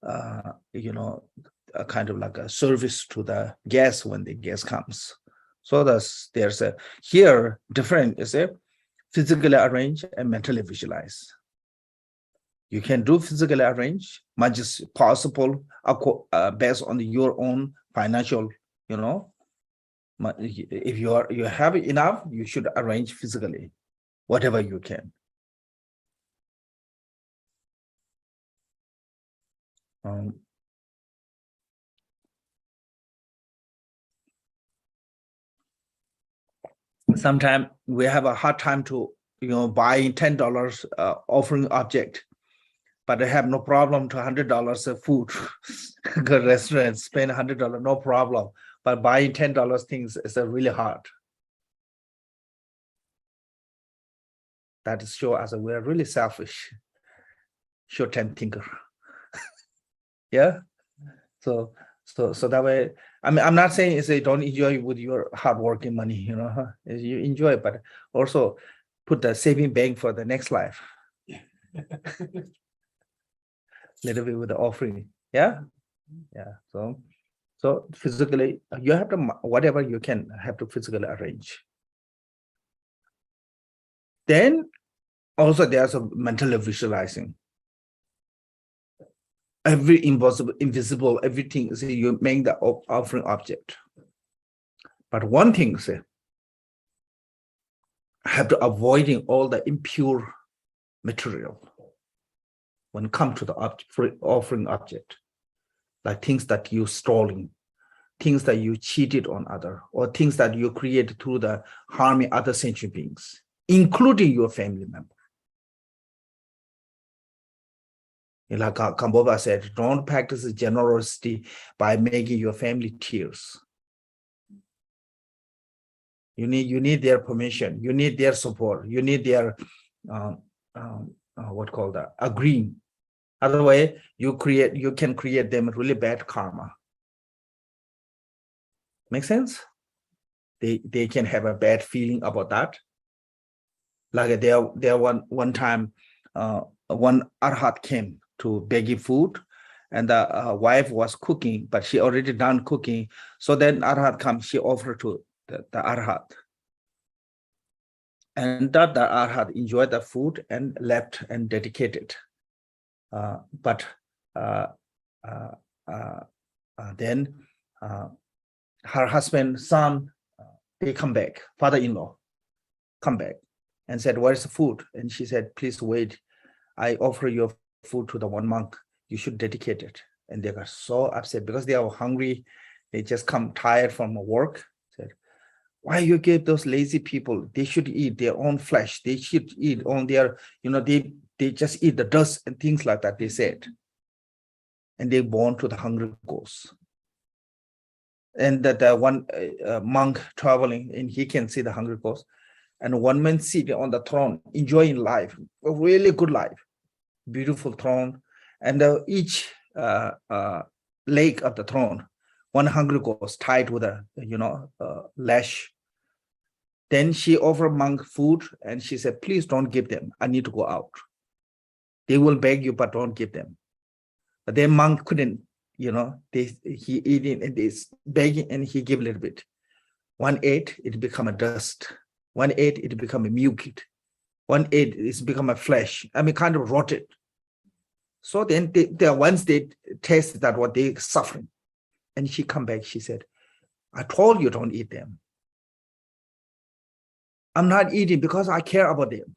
kind of like a service to the guest when the guest comes. So there's a here different is a physically arrange and mentally visualize. You can do physically arrange much as possible based on your own financial, if you have enough, you should arrange physically, whatever you can. Sometimes we have a hard time to, buying $10 offering object, but I have no problem to $100 of food. Go restaurant, spend $100, no problem. But buying $10 things is really hard. That is show us we're really selfish, short-term thinker. Yeah. So that way, I mean, I'm not saying it's a don't enjoy with your hardworking money, you enjoy it, but also put the saving bank for the next life. Little bit with the offering. Yeah. Yeah. So physically, you have to, whatever you can, have to physically arrange. Then also there's a mentally visualizing. Every invisible, everything, so you make the offering object. But one thing, say, have to avoiding all the impure material when it comes to the offering object, like things that you stolen, things that you cheated on other, or things that you created through the harming other sentient beings, including your family member. Like Kambova said, don't practice generosity by making your family tears. You need their permission. You need their support. You need their agreeing. Otherwise, you can create them really bad karma. Make sense? They can have a bad feeling about that. Like there one time, one arhat came to begging food, and the wife was cooking, but she already done cooking. So then arhat comes, she offered to the arhat. And that the arhat enjoyed the food and left and dedicated. But then her husband, son, they come back, father-in-law, come back and said, where's the food? And she said, please wait. I offer your food to the one monk. You should dedicate it. And they got so upset because they are hungry. They just come tired from work. Said, why you give those lazy people? They should eat their own flesh. They should eat on their, they just eat the dust and things like that, they said. And they born to the hungry ghosts. and that one monk traveling, and he can see the hungry ghost, and one man sitting on the throne enjoying life, a really good life, beautiful throne, and each leg of the throne, one hungry ghost tied with a lash. Then she offered monk food, and she said, please don't give them, I need to go out. They will beg you, but don't give them. But then monk couldn't, he eating and is begging, and he gave a little bit. One ate, it become a dust. One ate, it become a mucus. One ate, it's become a flesh. I mean, kind of rotted. So then once they tasted that what they suffering, and she come back, she said, I told you don't eat them. I'm not eating because I care about them.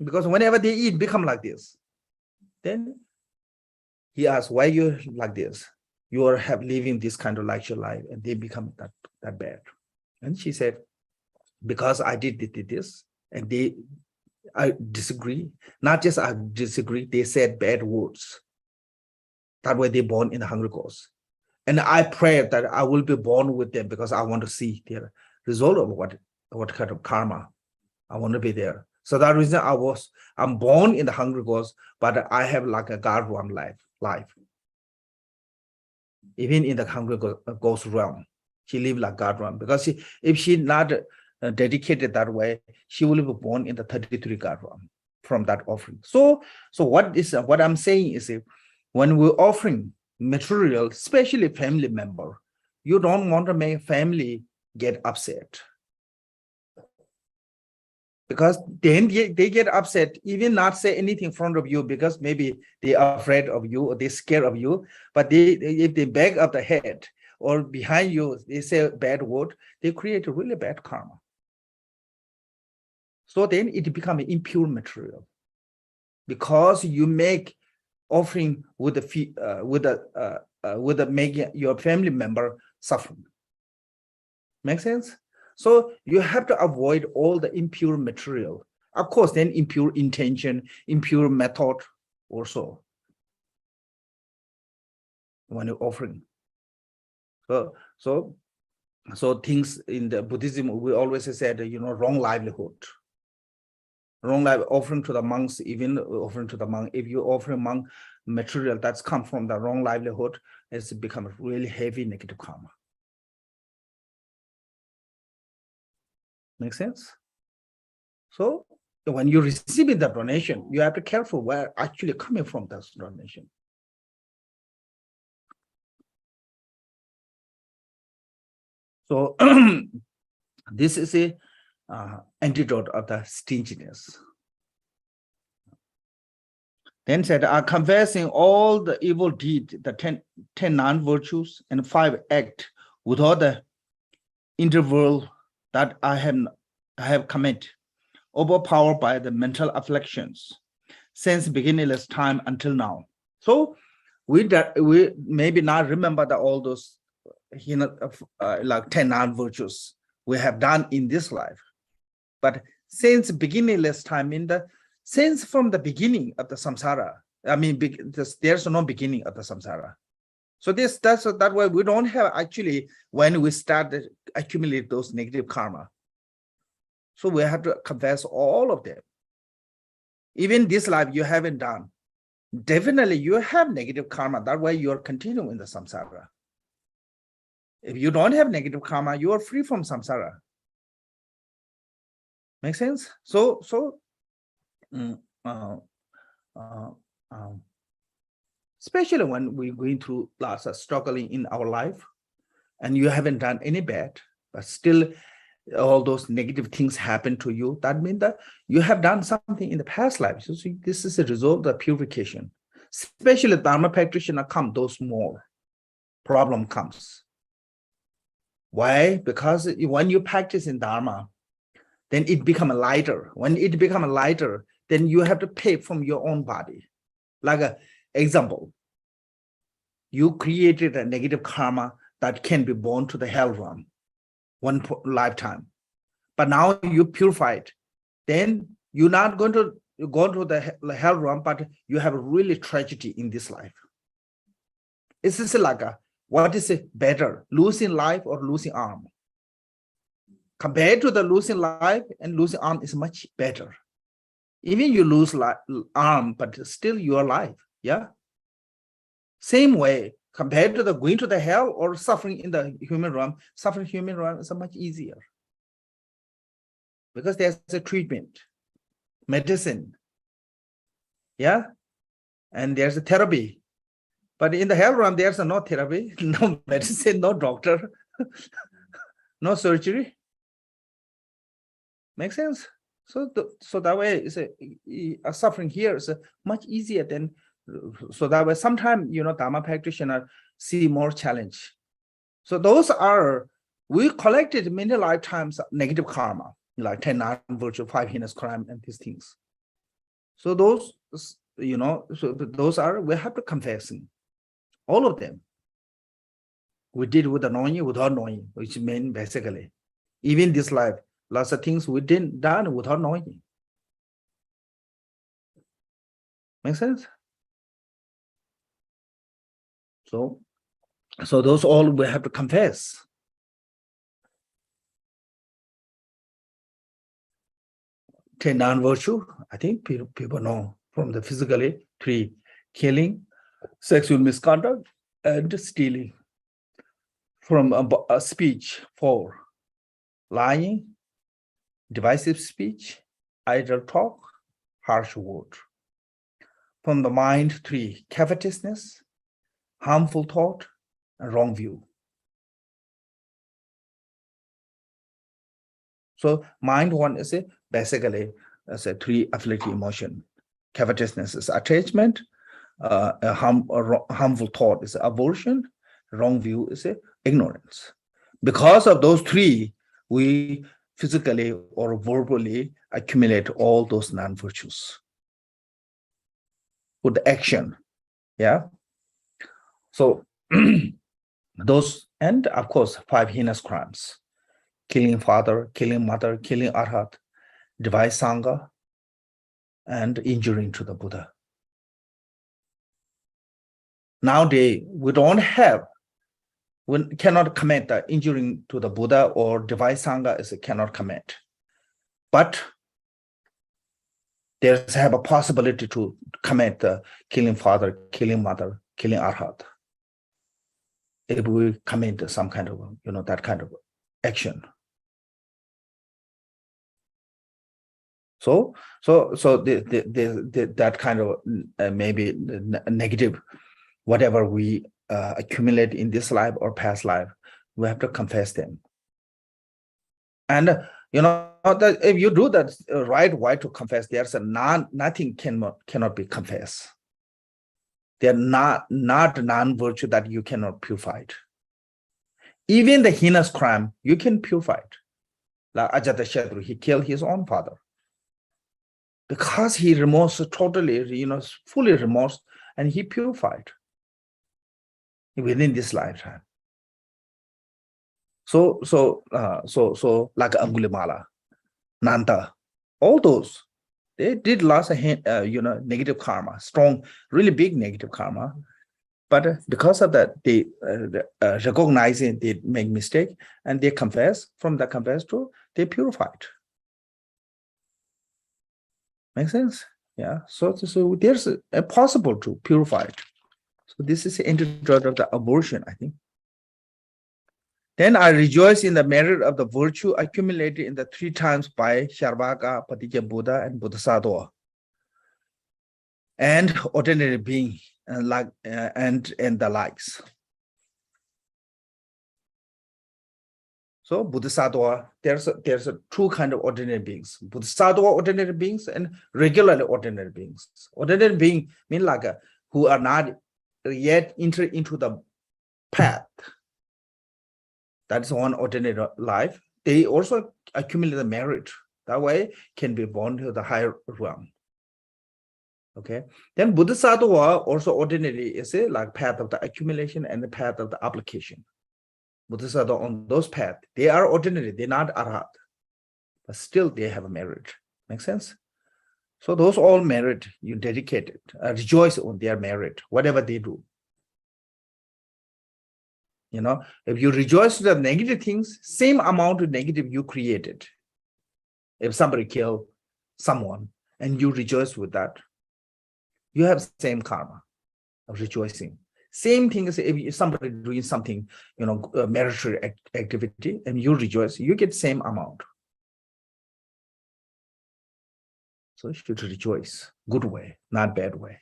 Because whenever they eat, become like this. Then he asked, why you like this? You are living this kind of luxury life, and they become that bad. And she said, because I did this, and I disagree. Not just I disagree, they said bad words. That way they born in the hungry ghost. And I pray that I will be born with them because I want to see their result of what kind of karma. I want to be there. So that reason I'm born in the hungry ghost, but I have like a God-run life. Even in the hungry ghost realm, she live like God-run, because if she not dedicated that way, she will be born in the 33 God-run from that offering. So what I'm saying is, when we're offering material, especially family member, you don't want to make family get upset. Because then they get upset, even not say anything in front of you, because maybe they are afraid of you or they're scared of you. But if they beg up the head or behind you, they say a bad word, they create a really bad karma. So then it becomes impure material, because you make offering with the making your family member suffering. Make sense? So you have to avoid all the impure material. Of course, then impure intention, impure method also when you're offering. So things in the Buddhism, we always said, wrong livelihood. Wrong life offering to the monks, even offering to the monk. If you offer a monk material that's come from the wrong livelihood, it's become a really heavy negative karma. Make sense? So when you're receiving the donation, you have to be careful where actually coming from that donation. So this is a antidote of the stinginess. Then said, confessing all the evil deed, the 10 non-virtues and 5 acts without the interval that I have committed, overpowered by the mental afflictions since beginningless time until now. So we maybe not remember all those like 10 non-virtues we have done in this life, but since beginningless time, since from the beginning of the samsara, I mean, there's no beginning of the samsara. So that's that way we don't have actually when we start to accumulate those negative karma. So we have to confess all of them. Even this life you haven't done, definitely you have negative karma. That way you're continuing in the samsara. If you don't have negative karma, you are free from samsara. Make sense? So especially when we're going through lots of struggling in our life, and you haven't done any bad, but still all those negative things happen to you, that means that you have done something in the past life. So this is a result of purification. Especially Dharma practitioner those more problem comes. Why? Because when you practice in Dharma, then it becomes lighter. When it becomes lighter, then you have to pay from your own body. Like an example, you created a negative karma that can be born to the hell realm one lifetime. But now you purified, then you're not going to go to the hell realm, but you have a really tragedy in this life. It's just like what is it better, losing life or losing arm? Compared to the losing life and losing arm is much better. Even you lose arm, but still you are alive. Yeah. Same way, compared to the going to the hell or suffering in the human realm, suffering human realm is much easier. Because there's a treatment, medicine. Yeah. And there's a therapy. But in the hell realm, there's no therapy, no medicine, no doctor, no surgery. Make sense? So that way, it's a suffering here is much easier than, so that way sometimes, Dharma practitioner see more challenge. So those are, we collected many lifetimes negative karma, like 10 non-virtue, 5 heinous crime, and these things. So those, so those are, we have to confessing, all of them. We did with the knowing, without knowing, which means basically, even this life, lots of things we didn't done without knowing. Make sense? So those all we have to confess. Ten non-virtue, I think people know from the physically 3, killing, sexual misconduct, and stealing. From a speech 4, lying, divisive speech, idle talk, harsh word. From the mind 3, covetousness, harmful thought, and wrong view. So mind 1 is basically as a 3 afflictive emotion. Covetousness is attachment, a harmful thought is aversion, wrong view is ignorance. Because of those 3, we physically or verbally accumulate all those non-virtues with the action. Yeah. So those, and of course 5 heinous crimes: killing father, killing mother, killing arhat, devise sangha, and injuring to the Buddha. Nowadays, we cannot commit the injuring to the Buddha or devise sangha is cannot commit. But there's have a possibility to commit the killing father, killing mother, killing arhat. If we commit some kind of, that kind of action. So that kind of maybe negative, whatever we accumulate in this life or past life, we have to confess them. And that if you do that right way to confess, there's nothing cannot be confessed. They're not non-virtue that you cannot purify it. Even the heinous crime, you can purify it. Like Ajatashatru, he killed his own father. Because he remorse totally, fully remorse, and he purified within this lifetime. So like Angulimala, Nanda, all those, they did lots of negative karma, strong, really big negative karma. But because of that, they recognizing they make mistake and they confess. From the confess to they purified. Make sense? Yeah. So there's a possible to purify it. So this is the antidote of the abortion, I think. Then I rejoice in the merit of the virtue accumulated in the 3 times by Sharvaka, Patija Buddha, and Bodhisattva, and ordinary being, and the likes. So Bodhisattva, there's a 2 kind of ordinary beings: Bodhisattva ordinary beings and regularly ordinary beings. Ordinary being mean like who are not yet entered into the path. That's one ordinary life. They also accumulate the merit. That way can be born to the higher realm. Okay. Then Bodhisattva also ordinary is like path of the accumulation and the path of the application. Bodhisattva on those paths, they are ordinary, they're not arhat, but still they have a merit. Make sense? So those all merit, you dedicate it, rejoice on their merit, whatever they do. You know, if you rejoice with the negative things, same amount of negative you created. If somebody killed someone and you rejoice with that, you have same karma of rejoicing. Same thing as if somebody doing something, you know, meritorious activity, and you rejoice, you get same amount. So you should rejoice, good way, not bad way.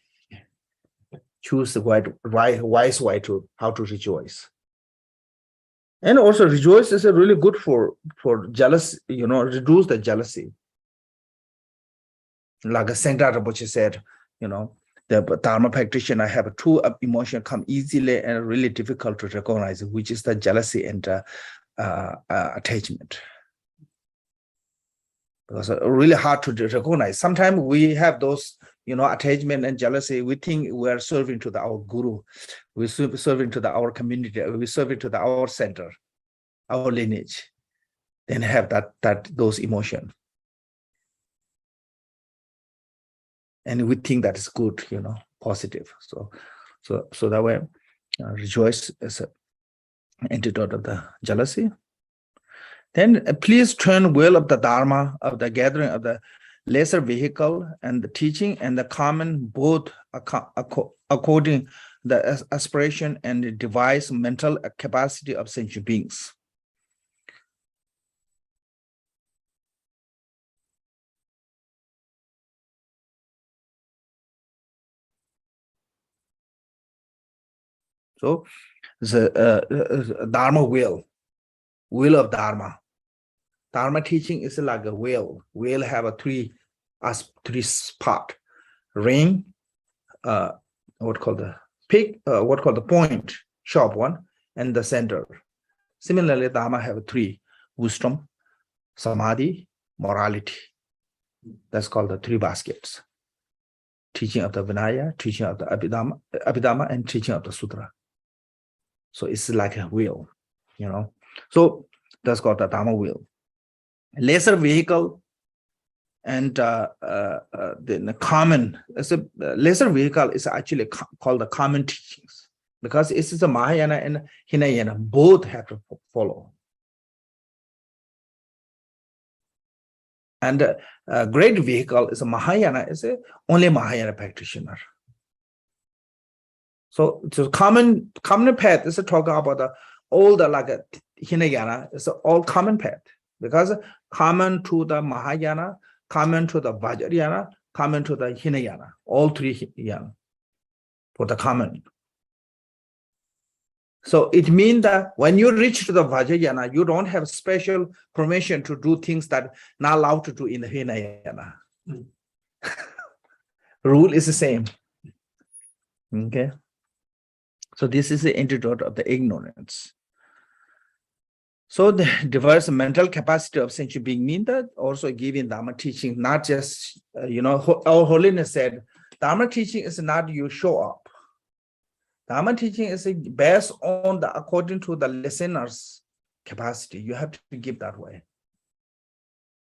Choose the wise way to how to rejoice. And also rejoice is a really good for jealous, you know, reduce the jealousy. Like a Sankara Rinpoche said, you know, the Dharma practitioner have two emotions come easily and really difficult to recognize, which is the jealousy and attachment. Because really hard to recognize. Sometimes we have those, you know, attachment and jealousy. We think we are serving to our guru, we serving to our community, we serving to our center, our lineage. Then have those emotions, and we think that is good, you know, positive. So that way, rejoice is an antidote of the jealousy. Then please turn well of the Dharma, of the gathering of the lesser vehicle and the teaching and the common, both according the aspiration and the device mental capacity of sentient beings. So the Dharma will of Dharma. Dharma teaching is like a wheel. Wheel have a three spot: ring, what called the peak, what called the point, sharp one, and the center. Similarly, Dharma have three: wisdom, samadhi, morality. That's called the three baskets: teaching of the Vinaya, teaching of the Abhidhamma, and teaching of the Sutra. So it's like a wheel, you know. So that's called the Dharma wheel. Lesser vehicle and the common, lesser vehicle is actually called the common teachings, because it's the Mahayana and Hinayana both have to follow. And great vehicle is a Mahayana, is only Mahayana practitioner. So common path is talking about all the like Hinayana is all common path, because common to the Mahayana, common to the Vajrayana, common to the Hinayana, all three Hinayana for the common. So it means that when you reach to the Vajrayana, you don't have special permission to do things that not allowed to do in the Hinayana. Rule is the same. Okay. So this is the antidote of the ignorance. So the diverse mental capacity of sentient being mean that also giving Dharma teaching, not just, you know, our Holiness said, Dharma teaching is not you show up. Dharma teaching is based on according to the listener's capacity. You have to give that way.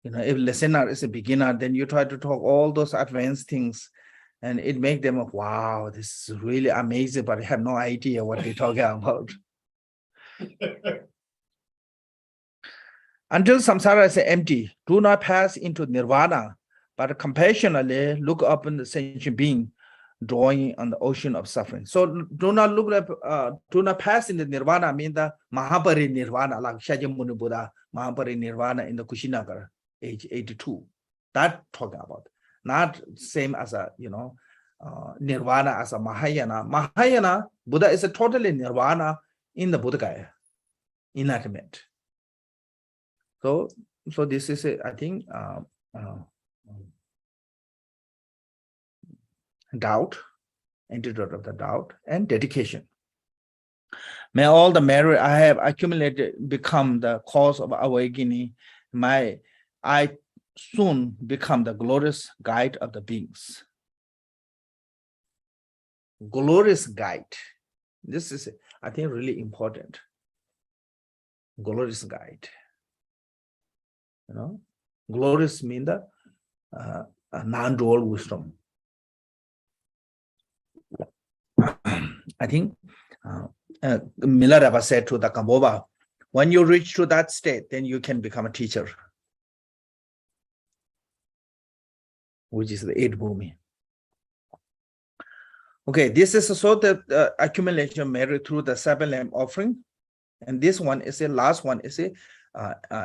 You know, if listener is a beginner, then you try to talk all those advanced things, and it makes them, wow, this is really amazing, but I have no idea what they're talking about. Until samsara is empty, do not pass into nirvana, but compassionately look up in the sentient being drawing on the ocean of suffering. So do not look like, do not pass into nirvana, mean the Mahaparinirvana, like Shakyamuni Buddha, Mahaparinirvana in the Kushinagar, age 82. That talking about, not same as a, you know, nirvana as a Mahayana. Mahayana, Buddha is a totally nirvana in the Buddhagaya, enlightenment. So this is, I think, doubt, antidote of the doubt, and dedication. May all the merit I have accumulated become the cause of awakening. I soon become the glorious guide of the beings. Glorious guide. This is, I think, really important. Glorious guide. You know, glorious mean the non-dual wisdom. I think Milarepa said to the Kamboba, when you reach to that state, then you can become a teacher, which is the eighth bhumi. Okay, this is so the accumulation merit through the 7 lamp offering. And this one is the last one is a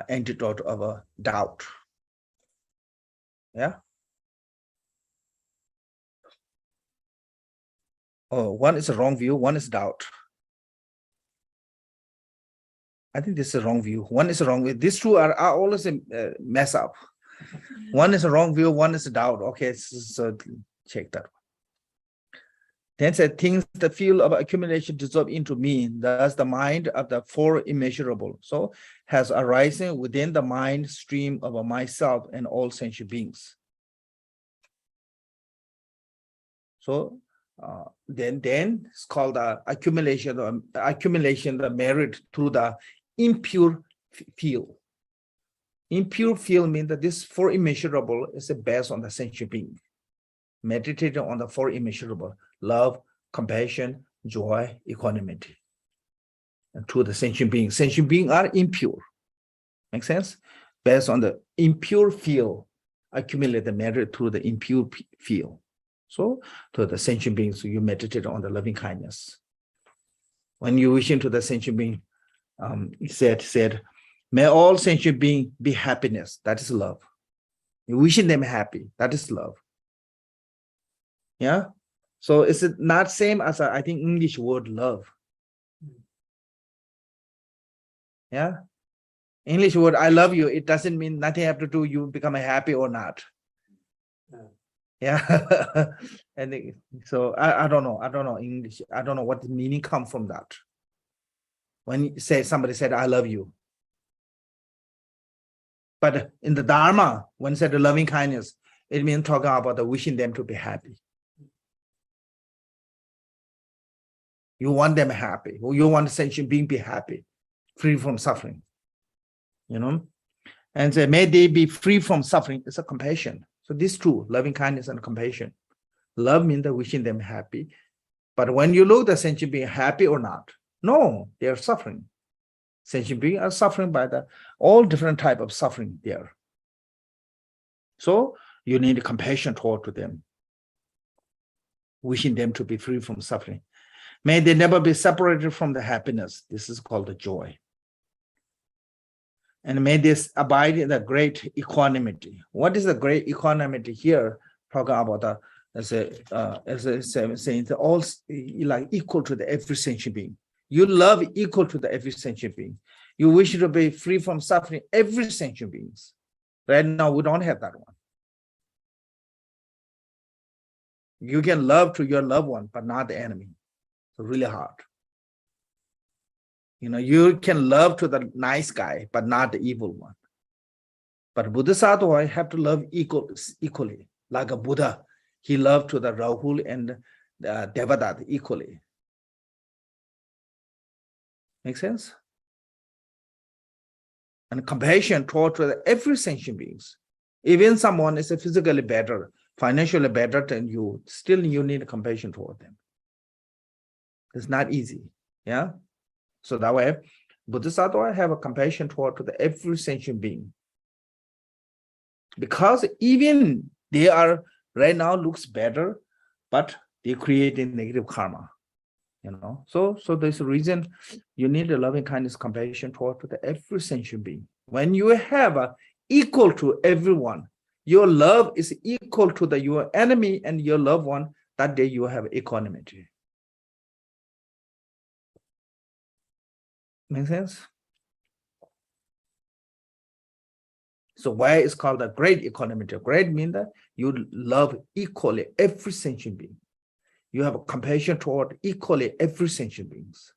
antidote of a doubt. Yeah. Oh, one is a wrong view, one is doubt. I think this is a wrong view. One is a wrong view. These two are always a mess up. One is a wrong view, one is a doubt. Okay, so check that. Then said things the field of accumulation dissolve into me. Thus the mind of the 4 immeasurable. So has arisen within the mind stream of myself and all sentient beings. So then it's called the accumulation the merit through the impure field. Impure field means that this 4 immeasurable is based on the sentient being. Meditating on the 4 immeasurable: love, compassion, joy, equanimity. And to the sentient beings. Sentient beings are impure. Make sense? Based on the impure field, accumulate the merit through the impure field. So to the sentient beings, you meditate on the loving kindness. When you wish into the sentient being, it said, may all sentient beings be happiness. That is love. You wishing them happy. That is love. Yeah. So it's not same as I think English word love. Yeah. English word I love you. It doesn't mean nothing have to do you become happy or not. Yeah. And so I don't know English. I don't know what the meaning come from that. When you say somebody said I love you. But in the Dharma, when said the loving kindness, it means talking about the wishing them to be happy. You want them happy. You want the sentient being be happy, free from suffering. You know, and say, may they be free from suffering. It's a compassion. So these two, loving kindness and compassion. Love means the wishing them happy. But when you look the sentient being happy or not, no, they are suffering. Sentient beings are suffering by the all different type of suffering there. So you need compassion toward them, wishing them to be free from suffering. May they never be separated from the happiness. This is called the joy. And may this abide in the great equanimity. What is the great equanimity here? Talking about the as a saying all like equal to the every sentient being. You love equal to the every sentient being. You wish to be free from suffering every sentient beings. Right now we don't have that one. You can love to your loved one, but not the enemy. It's really hard. You know, you can love to the nice guy, but not the evil one. But Bodhisattva have to love equally. Like a Buddha, he loved to the Rahul and the Devadatta equally. Make sense? And compassion toward every sentient beings. Even someone is physically better, financially better than you, still you need compassion toward them. It's not easy. Yeah. So that way, Bodhisattva have a compassion toward every sentient being. Because even they are right now looks better, but they create a negative karma. You know, so there's a reason you need a loving kindness, compassion toward every sentient being. When you have a equal to everyone, your love is equal to your enemy and your loved one, that day you have equanimity. Make sense? So why it's called a great equanimity? Great means that you love equally every sentient being. You have a compassion toward equally every sentient beings.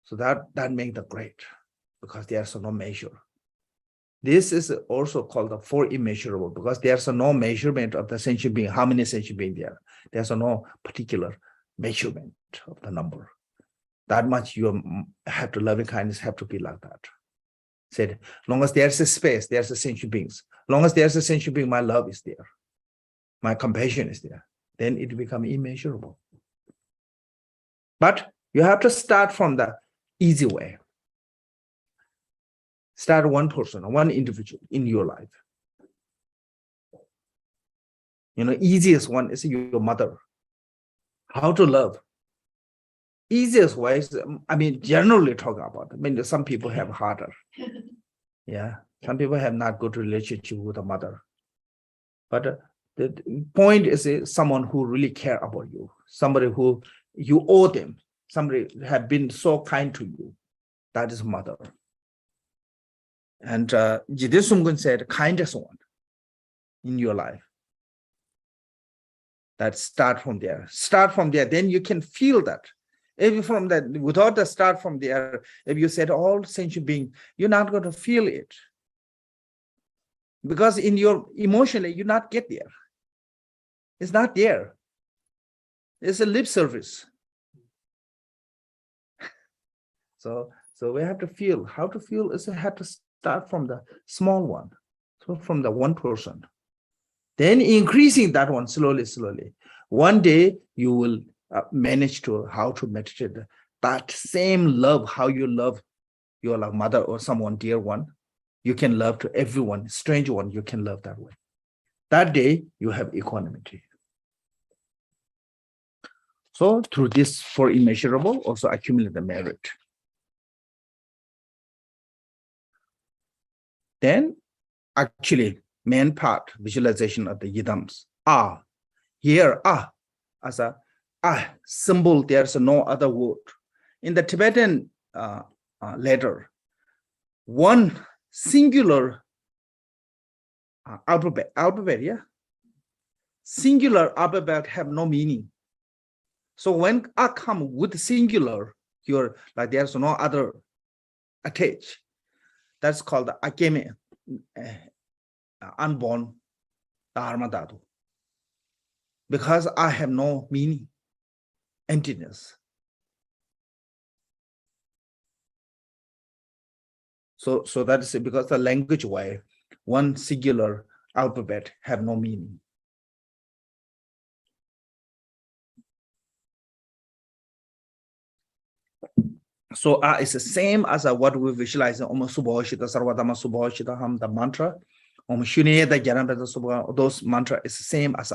So that makes the great, because there's no measure. This is also called the 4 immeasurable, because there's no measurement of the sentient being, how many sentient beings there. There's no particular measurement of the number. That much you have to loving kindness have to be like that. Said, long as there's a space, there's a sentient beings. Long as there's a sentient being, my love is there. My compassion is there. Then it becomes immeasurable. But you have to start from the easy way. Start one person, one individual in your life. Easiest one is your mother. How to love. Easiest way is, generally talk about. Some people have harder. Yeah, some people have not good relationship with the mother. But the point is someone who really care about you, somebody who you owe them, somebody have been so kind to you. That is mother. And Jiddu Sumgun said, kindest one in your life. That start from there. Start from there, then you can feel that. If from that, without the start from there, if you said all sentient being, you're not going to feel it. Because in your emotionally, you not get there. It's not there. It's a lip service. So we have to feel. How to feel is have to start from the small one. So from the one person. Then increasing that one slowly. One day you will manage to how to meditate that same love, how you love your mother or someone dear one. You can love to everyone, strange one, you can love that way. That day you have equanimity. So through this for immeasurable, also accumulate the merit. Then actually main part, visualization of the yidams. Here as a symbol, there's no other word. In the Tibetan letter, one singular alphabet, yeah? Singular alphabet have no meaning. So when come with singular, you're like there's no other attached. That's called the akeme, unborn dharma dhatu. Because I have no meaning, emptiness. So that is because the language way, one singular alphabet have no meaning. So it's the same as what we visualize in Om Subhashita, Sarvadama Subhashita, the mantra. Om Shunyeda Janabeta Subha, those mantra is the same as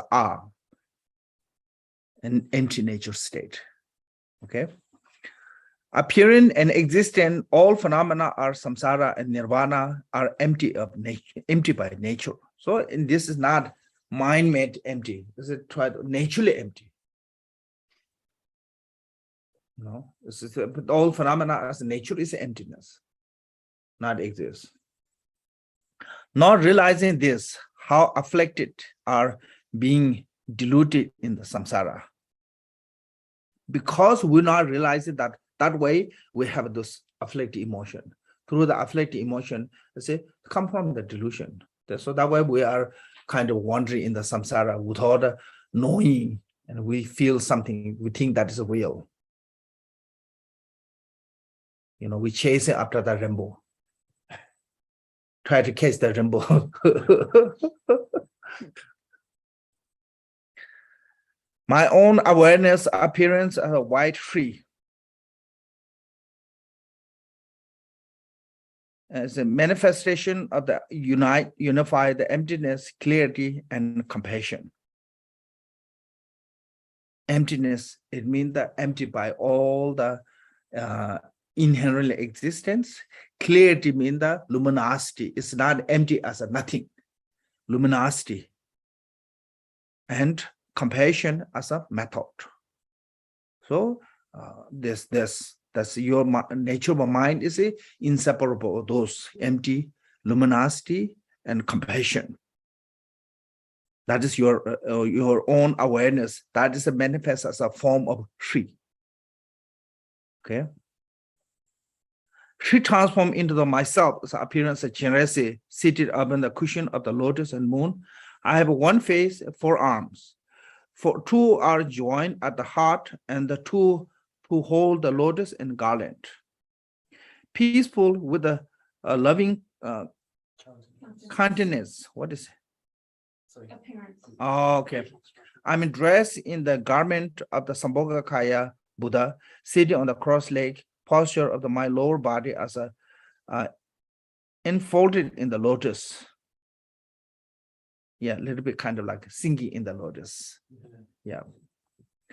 an empty nature state. Okay. Appearing and existing, all phenomena are samsara and nirvana are empty of nature, empty by nature. So this is not mind-made empty. This is naturally empty. This is all phenomena as nature is emptiness, not exist. Not realizing this, how afflicted are being diluted in the samsara. Because we're not realizing that way, we have this afflicted emotion. Through the afflicted emotion, come from the delusion. So that way we are kind of wandering in the samsara without knowing, and we feel something, we think that is real. We chase it after the rainbow. Try to catch the rainbow. My own awareness appearance as a white tree. As a manifestation of the unify the emptiness, clarity, and compassion. Emptiness, it means the empty by all the inherent existence. Clarity means the luminosity. It's not empty as a nothing. Luminosity. And compassion as a method. So that's your nature of mind is inseparable of those empty, luminosity, and compassion. That is your own awareness. That is a manifest as a form of tree. Okay. Tree transformed into the myself as appearance of generosity, seated upon the cushion of the lotus and moon. I have one face, 4 arms. For 2 are joined at the heart, and the 2 who hold the lotus and garland. Peaceful with a loving countenance. What is it? Appearance. Oh, okay. I'm dressed in the garment of the Sambhogakaya Buddha, sitting on the cross leg, posture of my lower body as a enfolded in the lotus. Yeah, a little bit kind of like singing in the lotus. Yeah.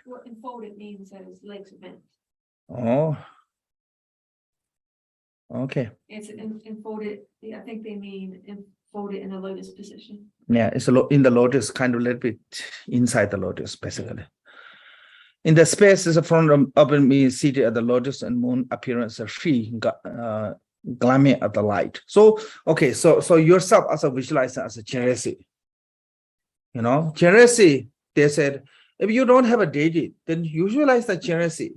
What enfolded means that his legs are bent. Oh. Okay. It's enfolded, I think they mean enfolded in a lotus position. Yeah, it's in the lotus, kind of a little bit inside the lotus, basically. In the space is a front of me seated at the lotus and moon appearance of Shri gleaming at the light. So okay, so yourself as a visualizer as a Cheresi. You know, Cheresi, they said, if you don't have a deity, then visualize the Cheresi.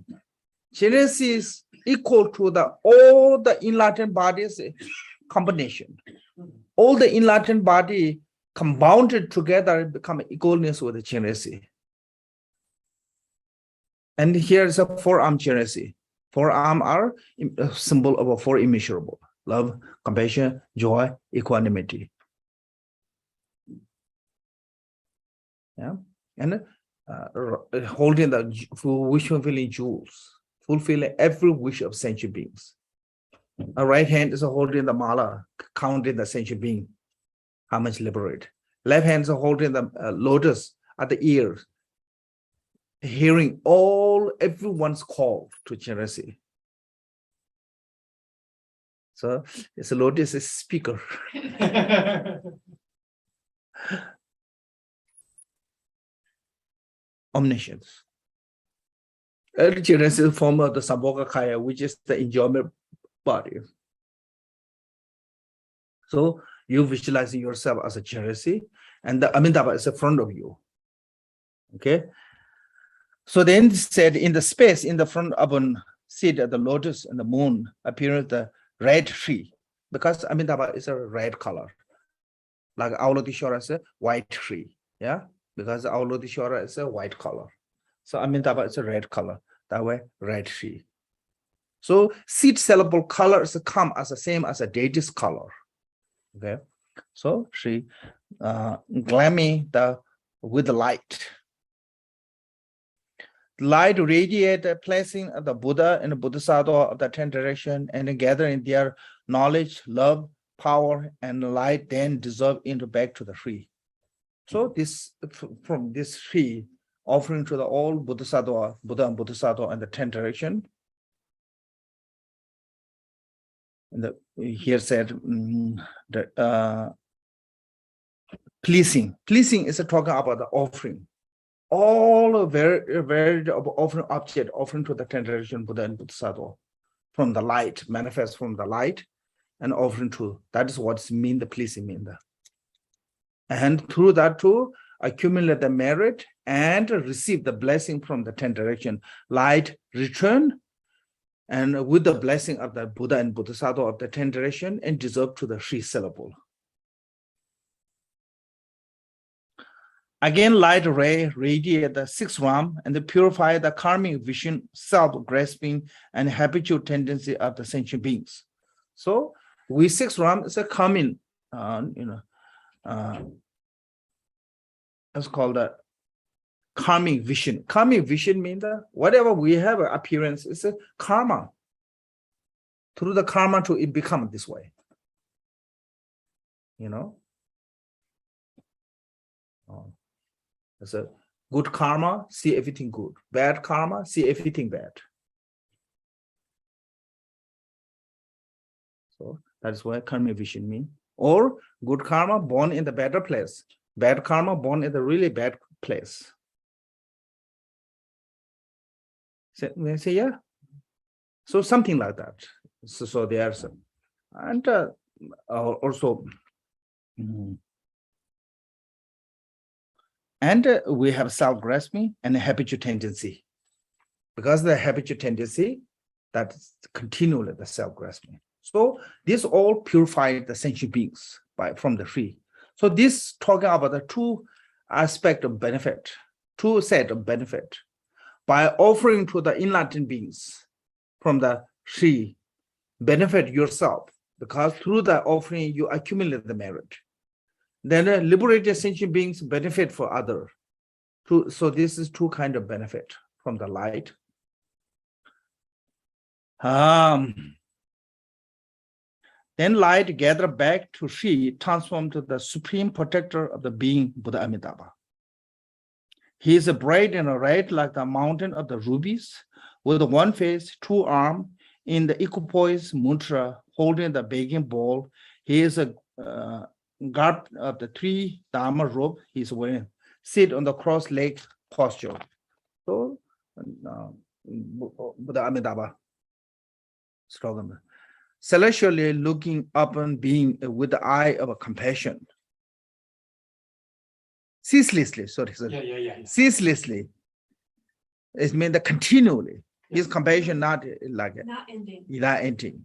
Cheresi is equal to all the enlightened bodies combination. All the enlightened body compounded together become equalness with the Cheresi. And here is a four-arm Cheresi. Four-arm are a symbol of a four immeasurable: love, compassion, joy, equanimity. Yeah, and holding the wish fulfilling jewels, fulfilling every wish of sentient beings. A right hand is holding the mala, counting the sentient being, how much liberate. Left hand is holding the lotus at the ears, hearing everyone's call to Cheresi. So it's a lotus is speaker. Omniscience. Cheresi is the form of the Sambhoga Kaya, which is the enjoyment body. So you visualize yourself as a Cheresi, and the Amitabha is in front of you. Okay. So then said in the space in the front of an seat at the lotus and the moon appears the red tree, because Amitabha is a red color. Like Avalokiteshvara is a white tree. Yeah. Because Avalokiteshvara is a white color. So Amitabha is a red color. That way, red tree. So seed sellable colors come as the same as a deity's color. Okay. So she gleaming with the light. Light radiate, placing the Buddha and the Bodhisattva of the 10 direction and gathering their knowledge, love, power, and light, then dissolve into back to the tree. So this from this tree, offering to the all Bodhisattva, Buddha and Bodhisattva and the 10 direction. And here said pleasing. Pleasing is talking about the offering. All very offering object, offering to the 10 direction Buddha and Bodhisattva from the light, manifest from the light, and offering to. That is what mean the pleasing mean. And through that too, accumulate the merit and receive the blessing from the 10 direction. Light return, and with the blessing of the Buddha and Bodhisattva of the 10 direction, and deserve to the Sri syllable. Again, light ray radiate the 6th realm and purify the karmic vision, self-grasping, and habitual tendency of the sentient beings. So, we 6th realm is a coming, it's called a karmic vision. Karmic vision means that whatever we have appearance is a karma. Through the karma to it become this way. You know? It's a good karma, see everything good. Bad karma, see everything bad. So that's what karmic vision means. Or good karma born in the better place. Bad karma born in the really bad place. They say, yeah. So something like that. So there's, and also, and we have self-grasping and a habitual tendency. Because the habitual tendency, that's continually the self-grasping. So this all purified the sentient beings from the tree. So this talking about the two aspects of benefit, two set of benefit. By offering to the enlightened beings from the tree, benefit yourself, because through the offering you accumulate the merit. Then liberated sentient beings benefit for others. So this is two kinds of benefit from the light. Then light gather back to Sri, transformed to the supreme protector of the being Buddha Amitabha. He is bright and red like the mountain of the rubies, with one face, two arms, in the equipoise mudra, holding the begging bowl. He is a guard of the three Dharma robe he is wearing, sit on the cross-legged posture. So, Buddha Amitabha, slogan. Celestially looking upon being with the eye of compassion. Ceaselessly, sorry. Yeah. Ceaselessly. It means that continually. His compassion not like Not ending. not ending,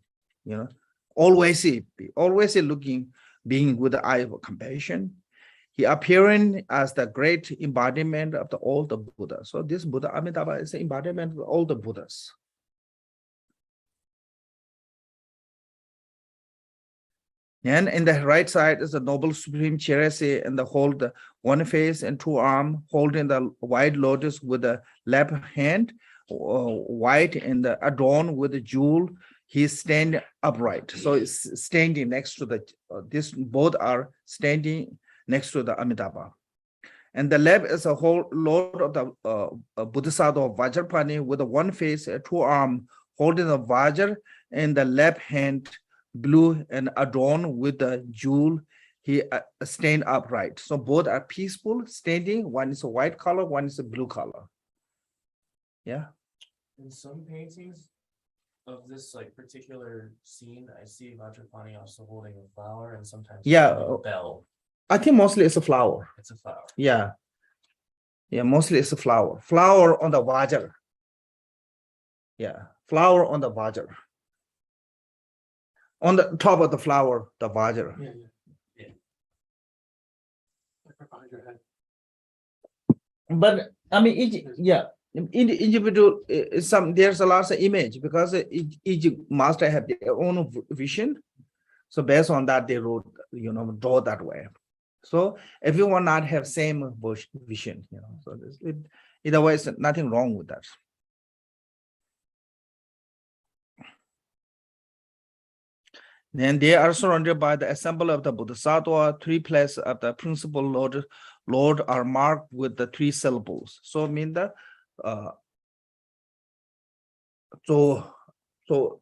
always looking, being with the eye of compassion. He appearing as the great embodiment of all the Buddha. So this Buddha Amitabha is the embodiment of all the Buddhas. And in the right side is the noble supreme Cherasi, and the hold one face and two arms, holding the white lotus with the left hand, white and adorned with the jewel. He stand upright. So it's standing next to the, this both are standing next to the Amitabha. And the left is a whole Lord of the Bodhisattva Vajrapani with the one face, two arms, holding the Vajra in the left hand, blue and adorned with the jewel. He stand upright. So both are peaceful standing. One is a white color, one is a blue color. Yeah. In some paintings of this like particular scene, I see Vajrapani also holding a flower and sometimes holding a bell. I think mostly it's a flower. It's a flower. Yeah. Yeah, mostly it's a flower. Flower on the Vajra. Yeah, flower on the Vajra. On the top of the flower, the Vajra. Yeah. Like behind your head. But I mean, in the individual, there's a lot of image because each master have their own vision. So based on that, they wrote, draw that way. So everyone not have same vision, So either way, it's nothing wrong with that. Then they are surrounded by the assembly of the Bodhisattva. Three places of the principal Lord are marked with the three syllables. So mean the so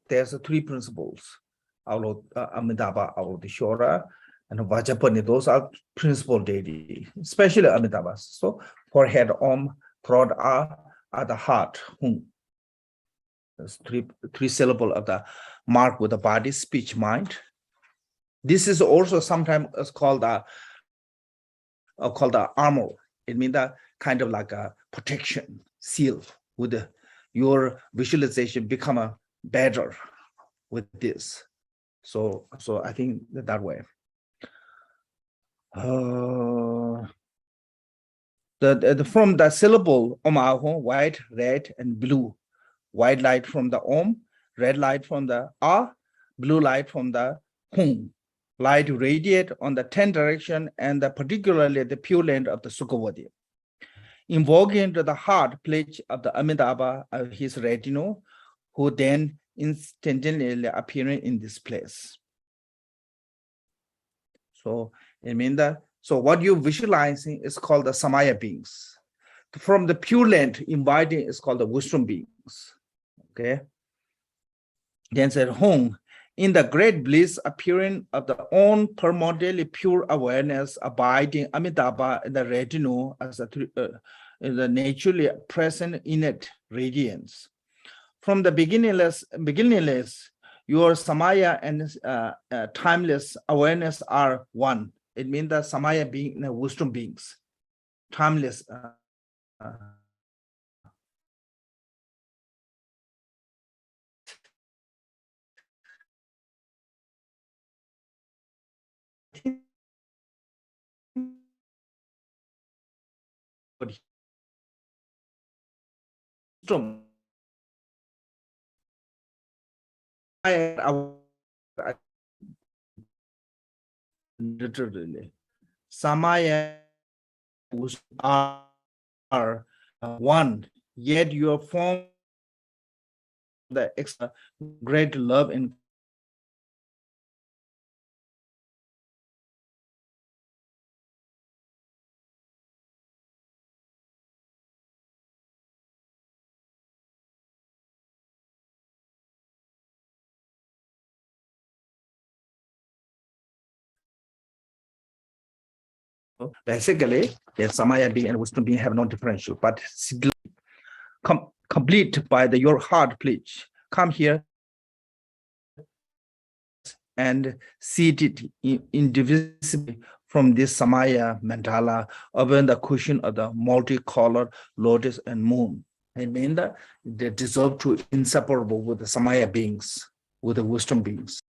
there's three principles. Amitabha, Avalokiteshvara, and Vajrapani. Those are principal deity, especially Amitabha. So forehead, arm, throat, at the heart, hum. There's three syllable of the mark with the body, speech, mind. This is also sometimes called the armor. It means that kind of like a protection seal with your visualization become a better with this. So I think that way. From the syllable Om, white, red, and blue. White light from the Om, red light from the A, blue light from the Hum. Light radiate on the 10 direction and particularly the pure land of the Sukhavati. Invoking to the heart pledge of the Amitabha, his retinue, who then instantaneously appearing in this place. So it means that, so what you're visualizing is called the Samaya beings. From the pure land, inviting is called the wisdom beings. Okay. Then said home, in the great bliss appearing of the own primordially pure awareness, abiding Amitabha in the retinue as the naturally present innate radiance. From the beginningless, your Samaya and timeless awareness are one. It means that Samaya being wisdom beings, timeless. Literally, Samaya are one, yet your form the extra great love and basically, the Samaya being and wisdom being have no differential, but complete by your heart pledge. Come here and seat it indivisibly from this Samaya mandala upon the cushion of the multicolored lotus and moon. I mean that they deserve to inseparable with the Samaya beings, with the wisdom beings.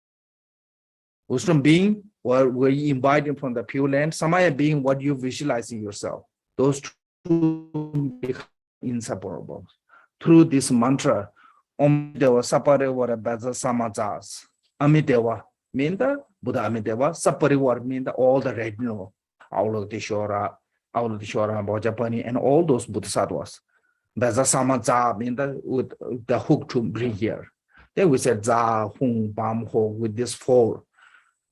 Wisdom being, where you invite him from the Pure Land, Samaya being what you visualize in yourself. Those two become inseparable. Through this mantra, Om Deva Sapariwara Baza Samazas. Amideva mean the Buddha Amideva, Sapariwar mean the all the red no, Aulotishora, Bojapani, and all those Bodhisattvas. Baza Samaza mean the with the hook to bring here. Then we said Za, Hung, Bam, Ho with this four.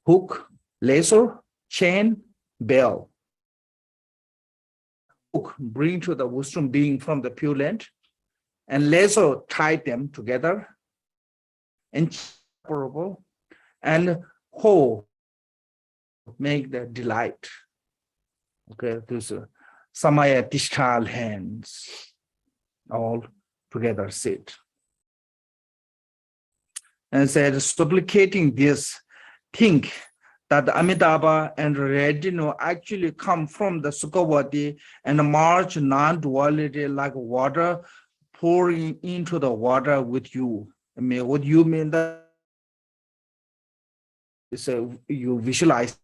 Hook, laser, chain, bell. Hook bring to the wisdom being from the Pure Land, and laser tie them together, inseparable, and whole make the delight. Okay, this Samaya Tishtal hands all together sit. And said, supplicating this, think that Amitabha and Redino actually come from the Sukhavati and march non-duality like water pouring into the water with you. I mean, what you mean that is you visualize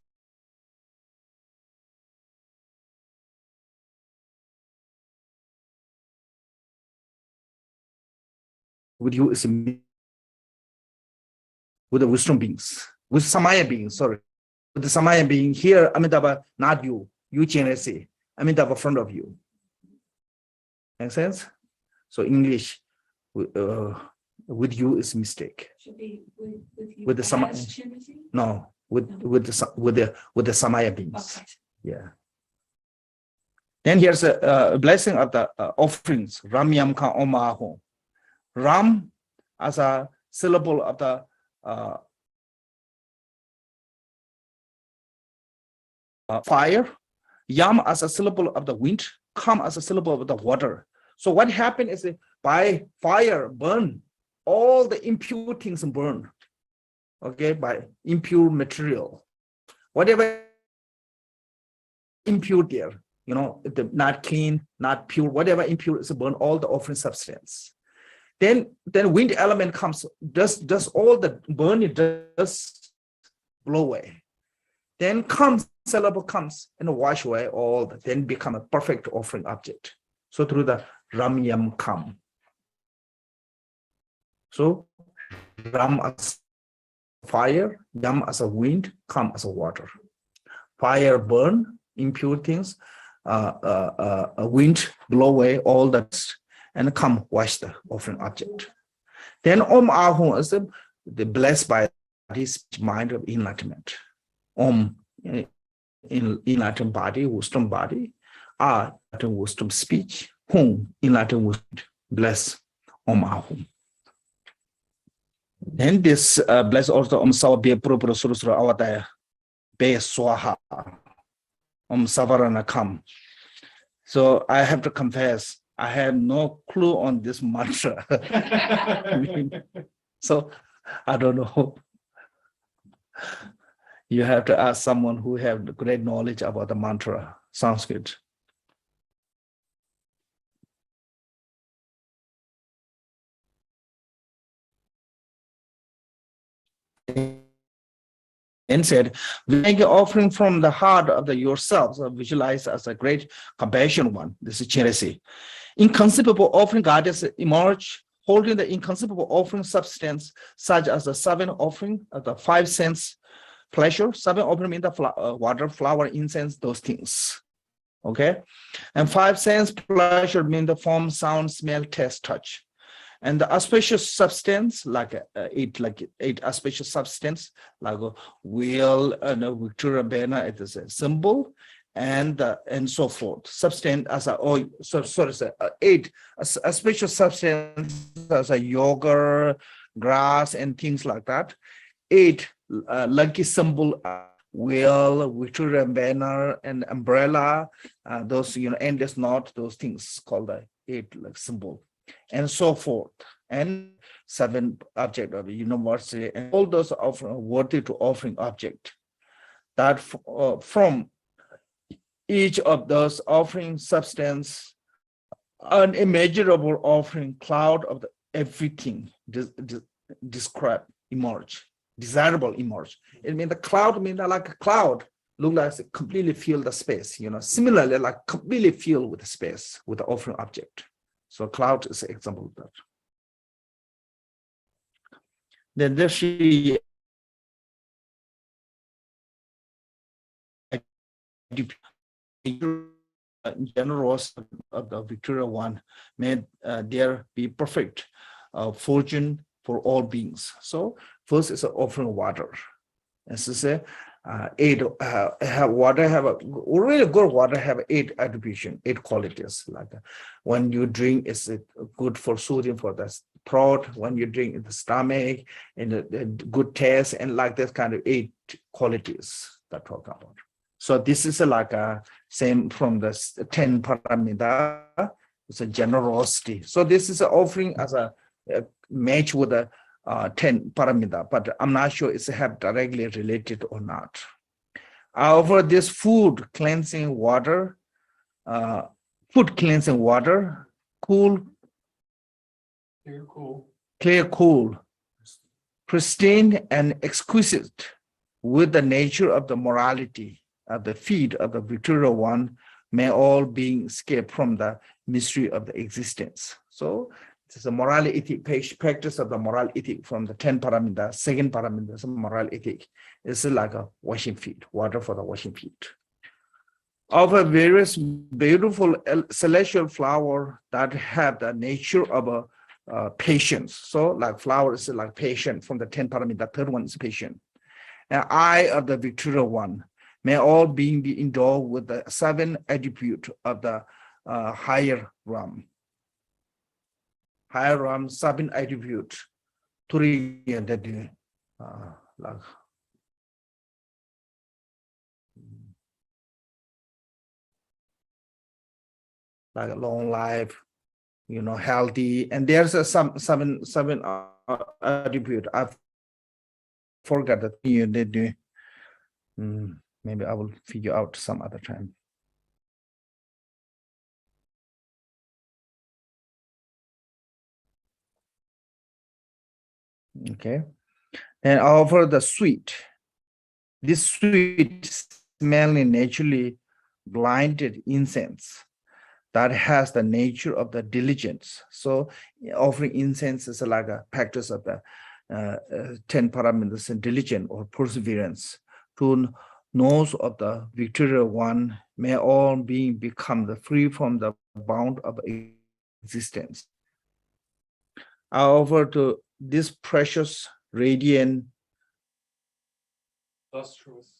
with you is with the wisdom beings, with Samaya beings, sorry. With the Samaya being here, Amitabha, not you, you generously, Amitabha front of you. Make sense? So English with you is mistake. Should be with you. With the Samaya, as Trinity? no, with the Samaya beings. Okay. Yeah. Then here's a blessing of the offerings. Ram Yam Ka Om Aho. Ram as a syllable of the fire, Yam as a syllable of the wind, Kam as a syllable of the water. So what happened is by fire burn, all the impure things burn. Okay, by impure material. Whatever impure there, you know, not clean, not pure, whatever impure is burn all the offering substance. Then wind element comes, does all the burning does blow away. Then comes syllable comes and wash away all the, then become a perfect offering object. So through the Ram Yam Kam. So Ram as fire, Yam as a wind, Kam as a water. Fire burn impure things, wind blow away all that, and Kam wash the offering object. Then Om Ahum is the blessed by this mind of enlightenment. Om in enlightened body, wisdom body, Ah wisdom speech, Hum enlightened wisdom, bless Om Ahum. Then this bless also Om Sawa Be Purupura Surusura Avataya Be Swaha Om Savarana Kam. So I have to confess, I have no clue on this mantra. So I don't know. You have to ask someone who have great knowledge about the mantra, Sanskrit. And said, make an offering from the heart of yourselves, visualized as a great compassion one. This is charity. Inconceivable offering goddess emerge, holding the inconceivable offering substance, such as the 7 offering of the 5 sense pleasure. 7 offering means the water, flower, incense, those things. Okay, and 5 sense pleasure mean the form, sound, smell, taste, touch. And the auspicious substance, like eight auspicious substance, like a wheel and a Victoria banner, it is a symbol, and so forth. Substance as a eight auspicious substance as a yogurt, grass, and things like that. Eight lucky symbol. Wheel, Victoria banner, and umbrella, those endless knot, those things called the eight like symbol, and so forth. And seven object of the university, and all those offering worthy to offering object. That from each of those offering substance, an immeasurable offering cloud of the everything described emerge. Desirable emerge. It means the cloud means like a cloud, look like it completely fill the space, similarly like completely fill with the space with the offering object. So cloud is an example of that. Then there she generous of the Victoria one, may there be perfect fortune for all beings. So first is offering water. As I say, water have a really good water have eight attribution, eight qualities. Like when you drink, is it good for soothing for the throat? When you drink in the stomach, and the good taste, and like that kind of eight qualities that talk about. So this is like a same from the 10 paramita. It's a generosity. So this is an offering as a match with the 10 paramita, but I'm not sure it's have directly related or not. However, this food cleansing water, cool, clear, cool, pristine, and exquisite, with the nature of the morality at the feet of the Victoria one, may all being escape from the mystery of the existence. So it's a moral ethic, practice of the moral ethic from the 10 paramita. Second paramita is a moral ethic. It's like a washing feet, water for the washing feet. Of a various beautiful celestial flower that have the nature of a patience. So like flowers is like patient from the 10 paramita. Third one is patient. And eye of the Victoria one, may all being be endowed with the 7 attributes of the higher realm. Higher realm, 7 attributes. Like a long life, healthy, and there's a seven attribute. I forgot that you did. Maybe I will figure out some other time. Okay, and over the sweet. This sweet smelling naturally blinded incense that has the nature of the diligence. So offering incense is like a practice of the 10 paramitas and diligence or perseverance to nose of the Victoria one, may all being become the free from the bound of existence. I offer to this precious, radiant,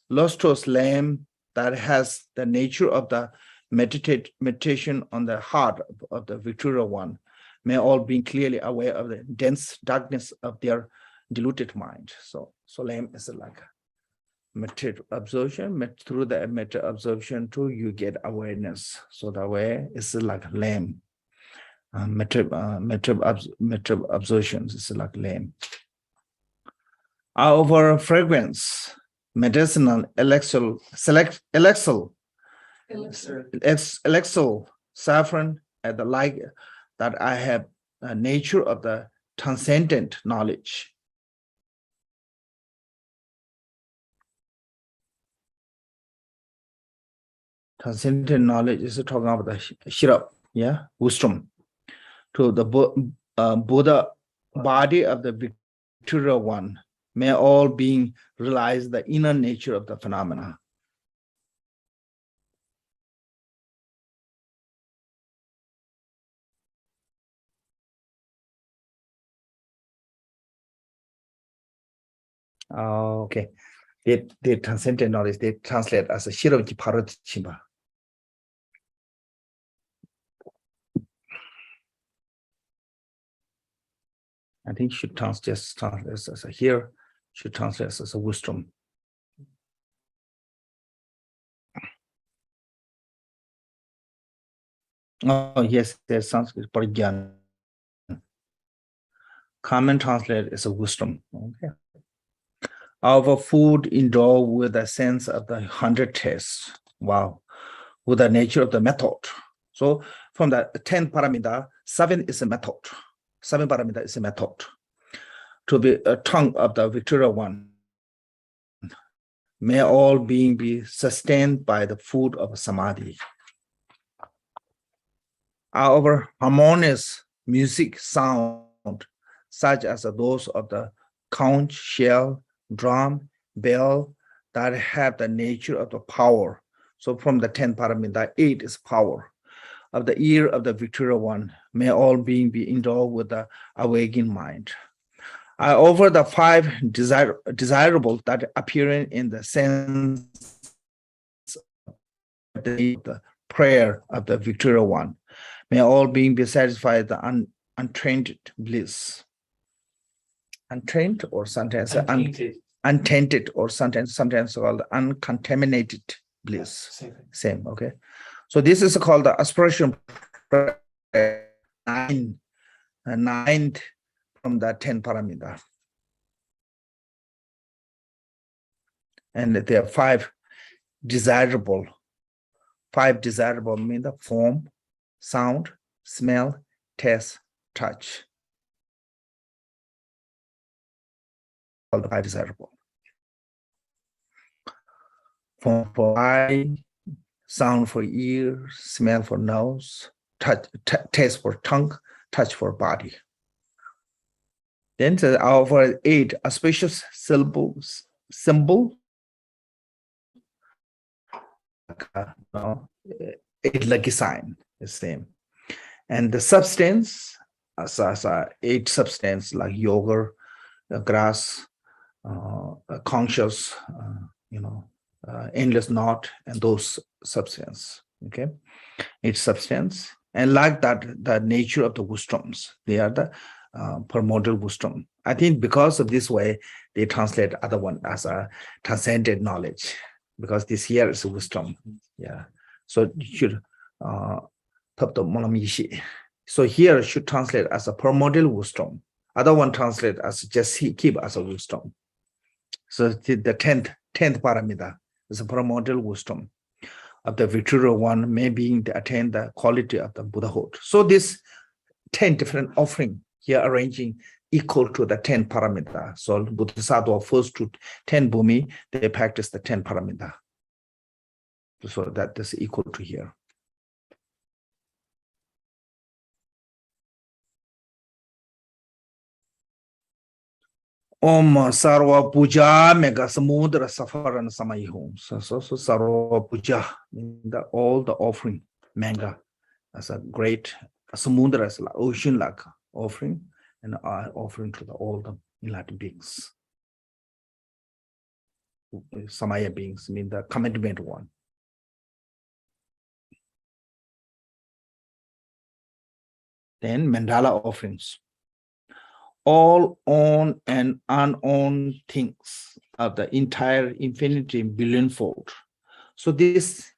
lustrous lamp that has the nature of the meditation on the heart of the Victoria one, may all be clearly aware of the dense darkness of their diluted mind. So lamp is like metta absorption, through the metta absorption too, you get awareness. So that way it's like lamp. Metta absorptions is like lamp. Over fragrance, medicinal, elixir, saffron, and the like, that I have a nature of the transcendent knowledge. Transcendent knowledge is talking about the shirap, wisdom, to the Buddha body of the Victoria one, may all being realize the inner nature of the phenomena. Okay. They transcendent knowledge, they translate as a Shiroji Parot Chimba. I think should translate as a here, should translate as a wisdom. Oh, yes, there's Sanskrit Parigyan. Common translate is a wisdom. Okay. Our food endowed with a sense of the 100 tastes. Wow. With the nature of the method. So from the 10 paramita, 7 is a method. 7 paramita is a method. To be a tongue of the Victoria one. May all being be sustained by the food of samadhi. Our harmonious music sound, such as those of the conch, shell, drum, bell, that have the nature of the power. So from the 10 paramita, 8 is power. Of the ear of the Victoria one, may all being be endowed with the awakening mind. I offer the 5 desirable that appearing in the sense of the prayer of the Victoria one. May all being be satisfied the untrained bliss. Untrained or sometimes untainted or sometimes called uncontaminated bliss. Same, okay. So this is called the aspiration prayer, 9th from the 10 paramita. And there are 5 desirable. 5 desirable mean the form, sound, smell, taste, touch. All the 5 desirable. Form for eye, sound for ear, smell for nose, touch, taste for tongue, touch for body. Then our 8 auspicious symbol. 8 lucky sign is same. And the substance, as 8 substance like yogurt, grass, conscious, endless knot, and those substance. Okay, 8 substance, and like that, the nature of the wisdoms, they are the primordial wisdom. I think because of this way, they translate other one as a transcendent knowledge, because this here is wisdom. Yeah, so you should so here should translate as a primordial wisdom. Other one translate as just keep as a wisdom. So the 10th paramita is a primordial wisdom of the Victoria one, may being to attain the quality of the Buddhahood. So this 10 different offering here arranging equal to the 10 paramita. So Bodhisattva first to 10 bhumi, they practice the 10 paramita. So that is equal to here. Om Sarva Puja Mega Samudra Safaran Samayhum. So Sarva Puja, all the offering, manga, as a great Samudra, as like ocean like offering, and offering to all the enlightened beings. Samaya beings mean the commitment one. Then mandala offerings. All owned and unowned things of the entire infinity billionfold. So this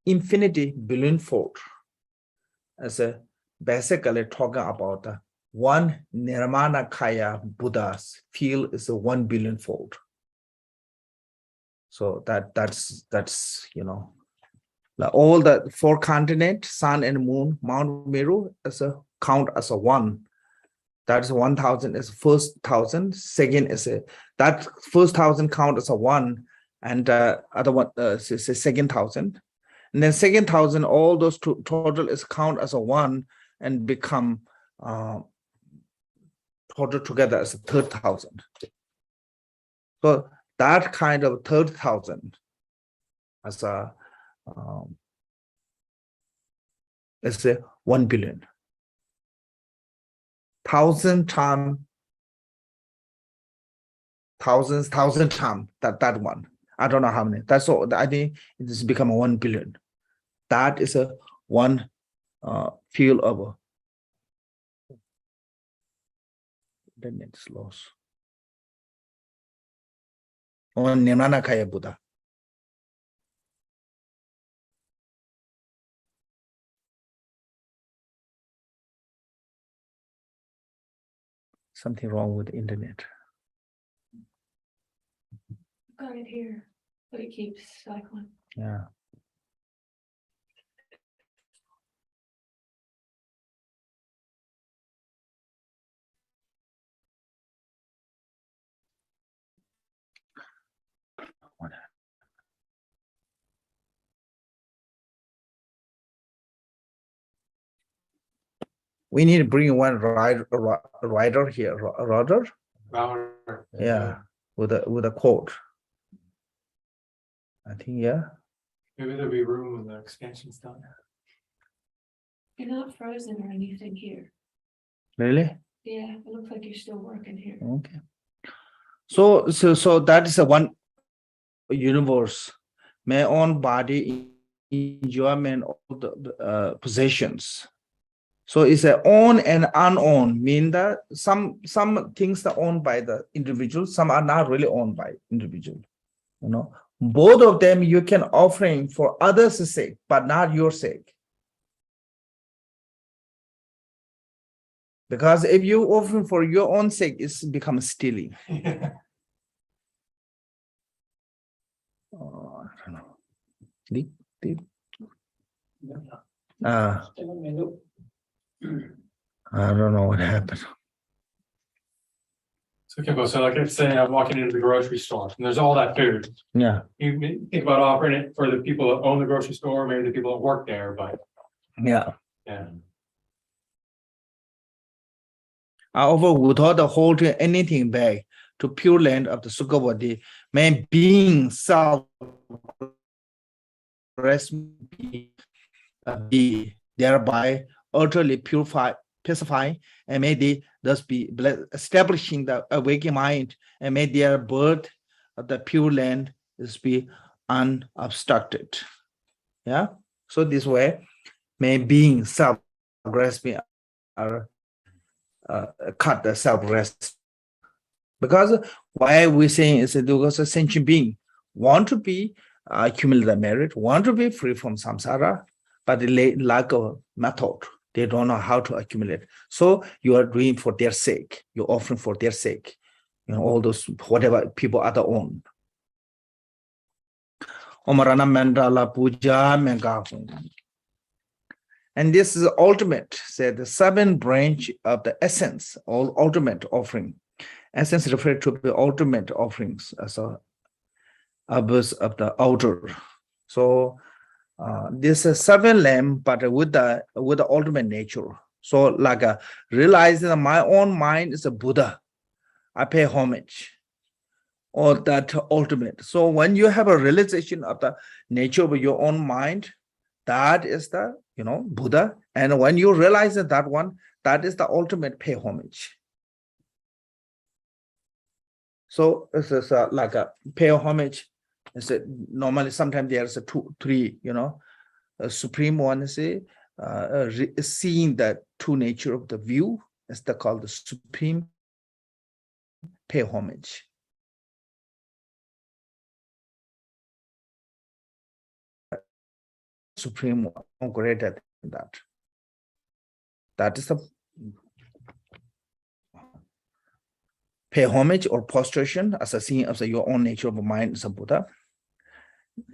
infinity billionfold as a basically talking about the 1 Nirmana Kaya Buddha's field is a 1 billionfold. So that's like all the 4 continents, sun and moon, Mount Meru as a count as a 1. That's 1,000 is first 1,000. Second is that first 1,000 count as a 1, and other one is second 1,000. And then second 1,000, all those total is count as a 1 and become total together as a 3,000. So that kind of 3,000 as a let's say 1 billion. 1,000 times thousand times that one. I don't know how many. That's all. I think it has become 1 billion. That is a one field of then it's lost. On Nirvana Kaya Buddha. Something wrong with the internet. Got it here, but it keeps cycling. Yeah. What? We need to bring one rider here, rider. Yeah, with a quote. I think yeah. Maybe there'll be room when the expansion's done. You're not frozen or anything here. Really? Yeah, it looks like you're still working here. Okay. So that is a one universe. My own body enjoyment of the possessions. So it's a own and unowned, mean that some things are owned by the individual, some are not really owned by individual. You know, both of them you can offering for others' sake, but not your sake. Because if you offering for your own sake, it's become stealing. Oh, I don't know. Deep. I don't know what happened. So Kimbo, so like if say I'm walking into the grocery store and there's all that food, Yeah. you think about offering it for the people that own the grocery store, maybe the people that work there, but Yeah. yeah. I offer without holding anything back to pure land of the Sukhavati, may being self be thereby utterly pacifying, and may they thus be establishing the awakening mind, and may their birth of the pure land is be unobstructed. Yeah. So this way, may being self-grasping are cut the self-rest. Because why we saying is because a sentient being want to be accumulate the merit, want to be free from samsara, but they lack a method. They don't know how to accumulate. So you are doing for their sake. You're offering for their sake. You know, all those whatever people other own. Omarana Mandala Puja Mengahung. And this is ultimate, said the 7th branch of the essence, all ultimate offering. Essence referred to the ultimate offerings as a abyss of the outer. So this is 7 lamb, but with the ultimate nature. So like realizing my own mind is a Buddha, I pay homage, or that ultimate. So when you have a realization of the nature of your own mind, that is the Buddha. And when you realize that one, that is the ultimate pay homage. So this is like a pay homage. It's normally sometimes there's a 2, 3, a supreme one is seeing the true nature of the view. It's called the supreme pay homage. Supreme one, greater than that. That is the pay homage or prostration as a seeing of your own nature of mind as a Buddha.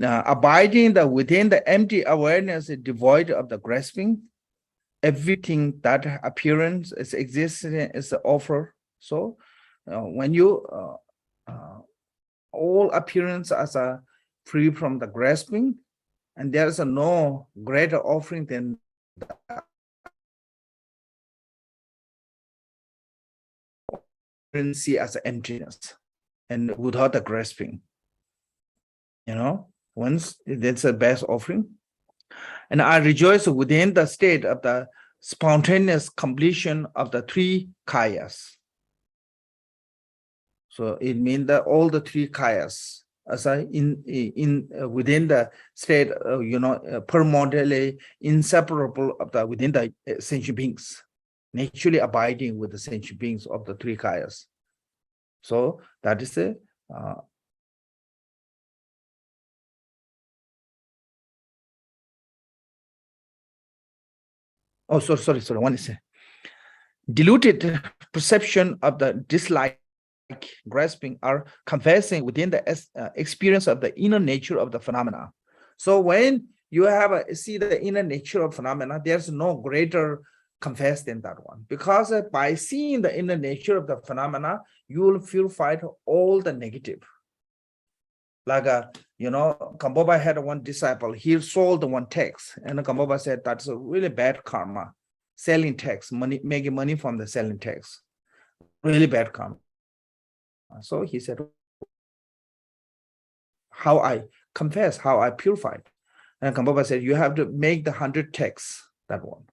Abiding within the empty awareness is devoid of the grasping. Everything that appearance is existing is the offer. So when you all appearance as a free from the grasping, and there is no greater offering than see as emptiness and without the grasping. Once that's the best offering. And I rejoice within the state of the spontaneous completion of the 3 kayas. So it means that all the three kayas as within the state, permanently inseparable of the within the sentient beings, naturally abiding with the sentient beings of the three kayas. So that is the sorry, one is diluted perception of the dislike, grasping, or confessing within the experience of the inner nature of the phenomena. So when you have see the inner nature of phenomena, there's no greater confess than that one, because by seeing the inner nature of the phenomena, you will purify all the negative. Like Kamboba had one disciple, he sold one text, and Kamboba said that's a really bad karma, selling text, making money from the selling text, really bad karma. So he said, how I confess, how I purified. And Kamboba said, you have to make the 100 texts, that one.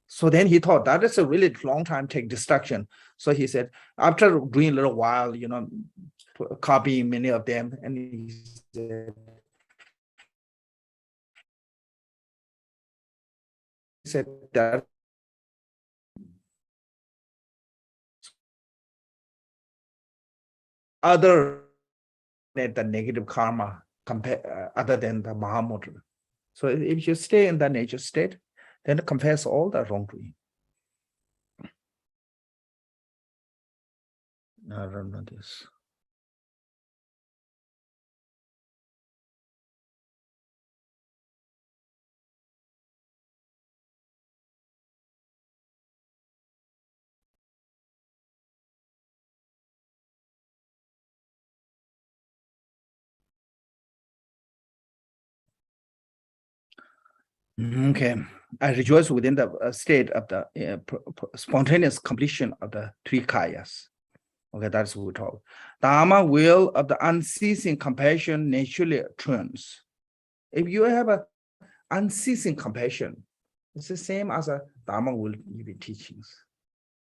So then he thought that is a really long time take destruction. So he said, after doing a little while, copying many of them, and he said that other than the negative karma other than the Mahamudra. So if you stay in the nature state, then confess all the wrongdoing. I don't know this. Okay, I rejoice within the state of the spontaneous completion of the three kayas. Okay, that's what we talk. Dharma will of the unceasing compassion naturally turns. If you have a unceasing compassion, it's the same as a Dharma will give you teachings.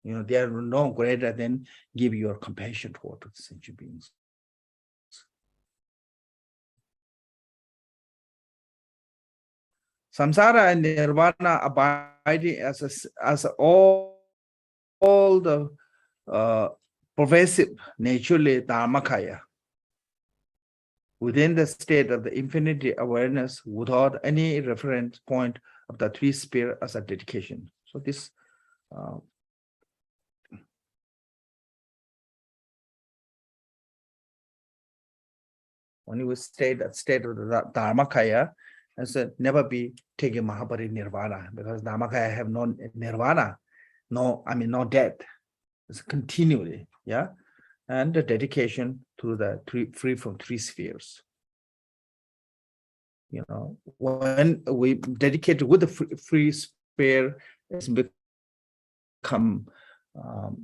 They are no greater than give your compassion toward the sentient beings. Samsara and nirvana abiding as all the pervasive naturally dharmakaya within the state of the infinity awareness without any reference point of the three sphere as a dedication. So this when you state that state of the dharmakaya, and so never be taking Mahabari Nirvana, because Dharmakaya have no nirvana, no death. It's continually, yeah. And the dedication to the free from three spheres. When we dedicate with the free sphere, it's become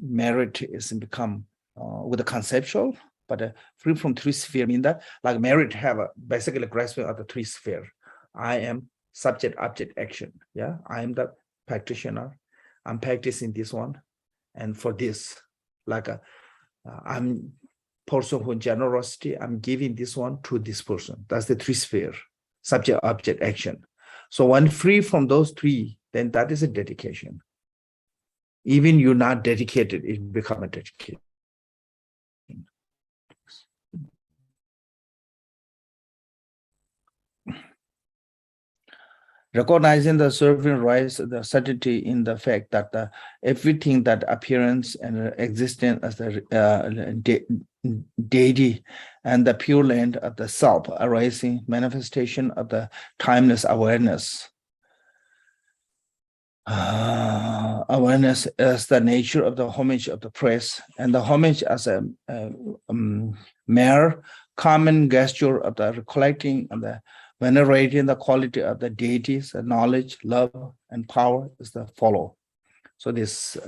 merit, is become with the conceptual, but free from three sphere mean that like merit have basically grasping of the three sphere. I am subject, object, action. Yeah, I am the practitioner. I'm practicing this one, and for this, like I'm person who generosity. I'm giving this one to this person. That's the three sphere: subject, object, action. So when free from those three, then that is a dedication. Even you're not dedicated, it becomes a dedication. Recognizing the serving rights, the certainty in the fact that everything that appearance and existence as the deity and the pure land of the self arising manifestation of the timeless awareness. Awareness as the nature of the homage of the praise, and the homage as a mere common gesture of the recollecting and the venerating the quality of the deities, the knowledge, love, and power is the follow. So this,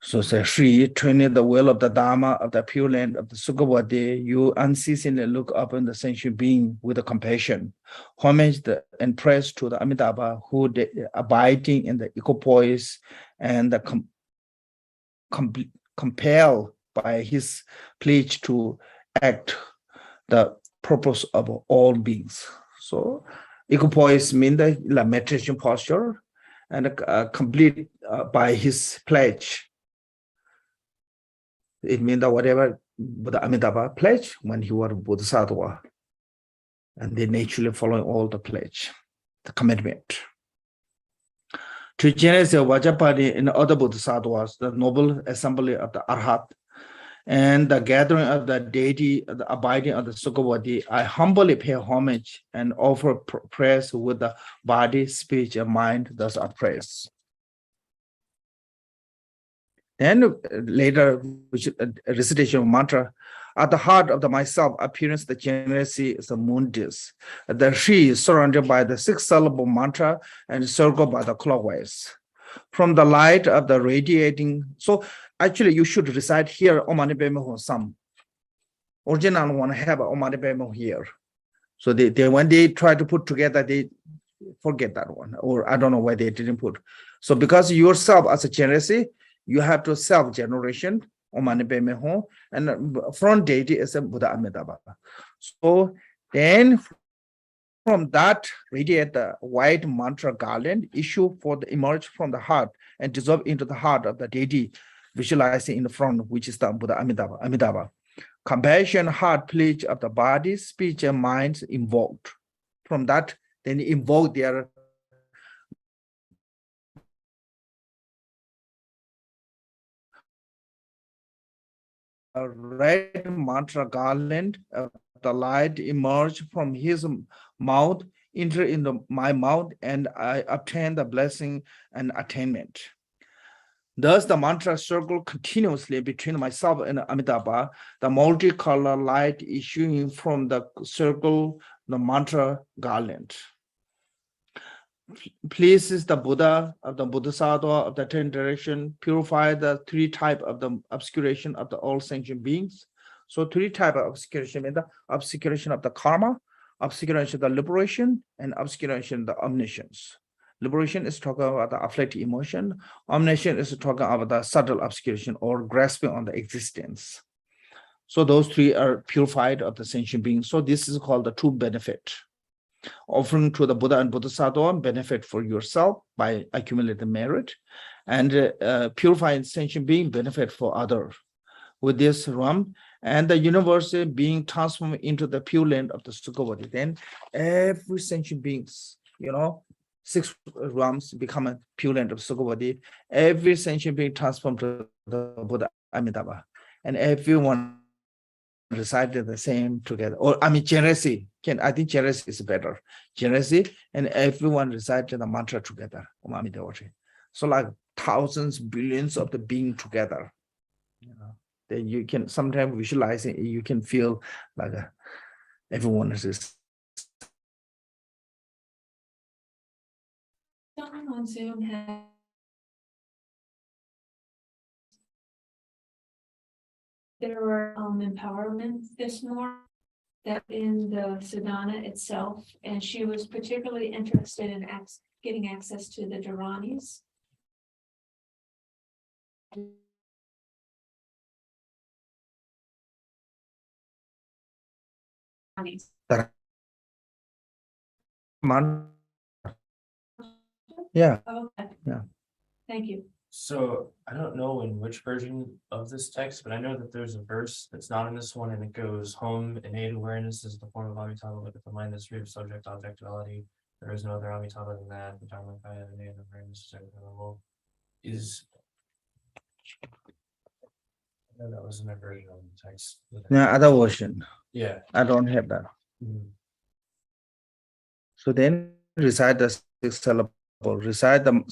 so say Shri, training the will of the Dharma of the pure land of the Sukhavati, you unceasingly look upon the sentient being with a compassion, homage and praise to the Amitabha who abiding in the equipoise and the compel by his pledge to act the purpose of all beings. So equipoise means the meditation posture, and complete by his pledge. It means that whatever Buddha Amitabha pledged when he was Bodhisattva, and they naturally following all the pledge, the commitment. To generate the Vajrapani and other Bodhisattvas, the noble assembly of the Arhat, and the gathering of the deity, the abiding of the Sukhavati, I humbly pay homage and offer praise with the body, speech, and mind, thus I praise. Then later, which recitation of mantra, at the heart of the myself appearance, the generosity is the moon disk. The she is surrounded by the 6-syllable mantra and circled by the clockwise. From the light of the radiating, so actually you should recite here Om Mani Padme Hum some. Original one have Om Mani Padme Hum here. So they when they try to put together, they forget that one, or I don't know why they didn't put. So because yourself as a generosity, you have to self-generation, Om Mani Padme Hum, and front deity is a Buddha Amitabha. So then from that radiate the white mantra garland issue for the emerge from the heart and dissolve into the heart of the deity, visualizing in the front, which is the Buddha Amitabha. Compassion, heart pledge of the body, speech, and minds invoked. From that, then invoke their red mantra garland of the light emerge from his mouth, enter into my mouth, and I obtain the blessing and attainment. Thus, the mantra circle continuously between myself and Amitabha, the multicolor light issuing from the circle, the mantra garland. Pleases the Buddha of the Bodhisattva of the 10 direction, purify the 3 type of the obscuration of the all sentient beings. So 3 type of obscuration mean the obscuration of the karma, obscuration of the liberation, and obscuration of the omniscience. Liberation is talking about the afflicted emotion. Omniscience is talking about the subtle obscuration or grasping on the existence. So those 3 are purified of the sentient beings. So this is called the true benefit. Offering to the Buddha and Bodhisattva benefit for yourself by accumulating merit, and purifying sentient being benefit for others. With this realm and the universe being transformed into the pure land of the Sukhavati, then every sentient beings, 6 realms become a pure land of Sukhavati. Every sentient being transformed to the Buddha Amitabha, and everyone recited the same together. Or generosity. I think generosity is better. Generosity, and everyone recited the mantra together. So like thousands, billions of the being together. Then you can sometimes visualize it. You can feel like everyone is. Someone on Zoom had there were empowerments this morning that in the Sadhana itself, and she was particularly interested in getting access to the Dharanis. Yeah. Okay. Yeah. Thank you. So I don't know in which version of this text, but I know that there's a verse that's not in this one, and it goes, home innate awareness is the form of Amitabha, but if the mind is free of subject objectuality, there is no other Amitabha than that. The Dharmakaya innate awareness is everything. Is I know that was in a version of the text. Yeah, other version. Yeah. I don't have that. So then recite the 6 syllable, recite them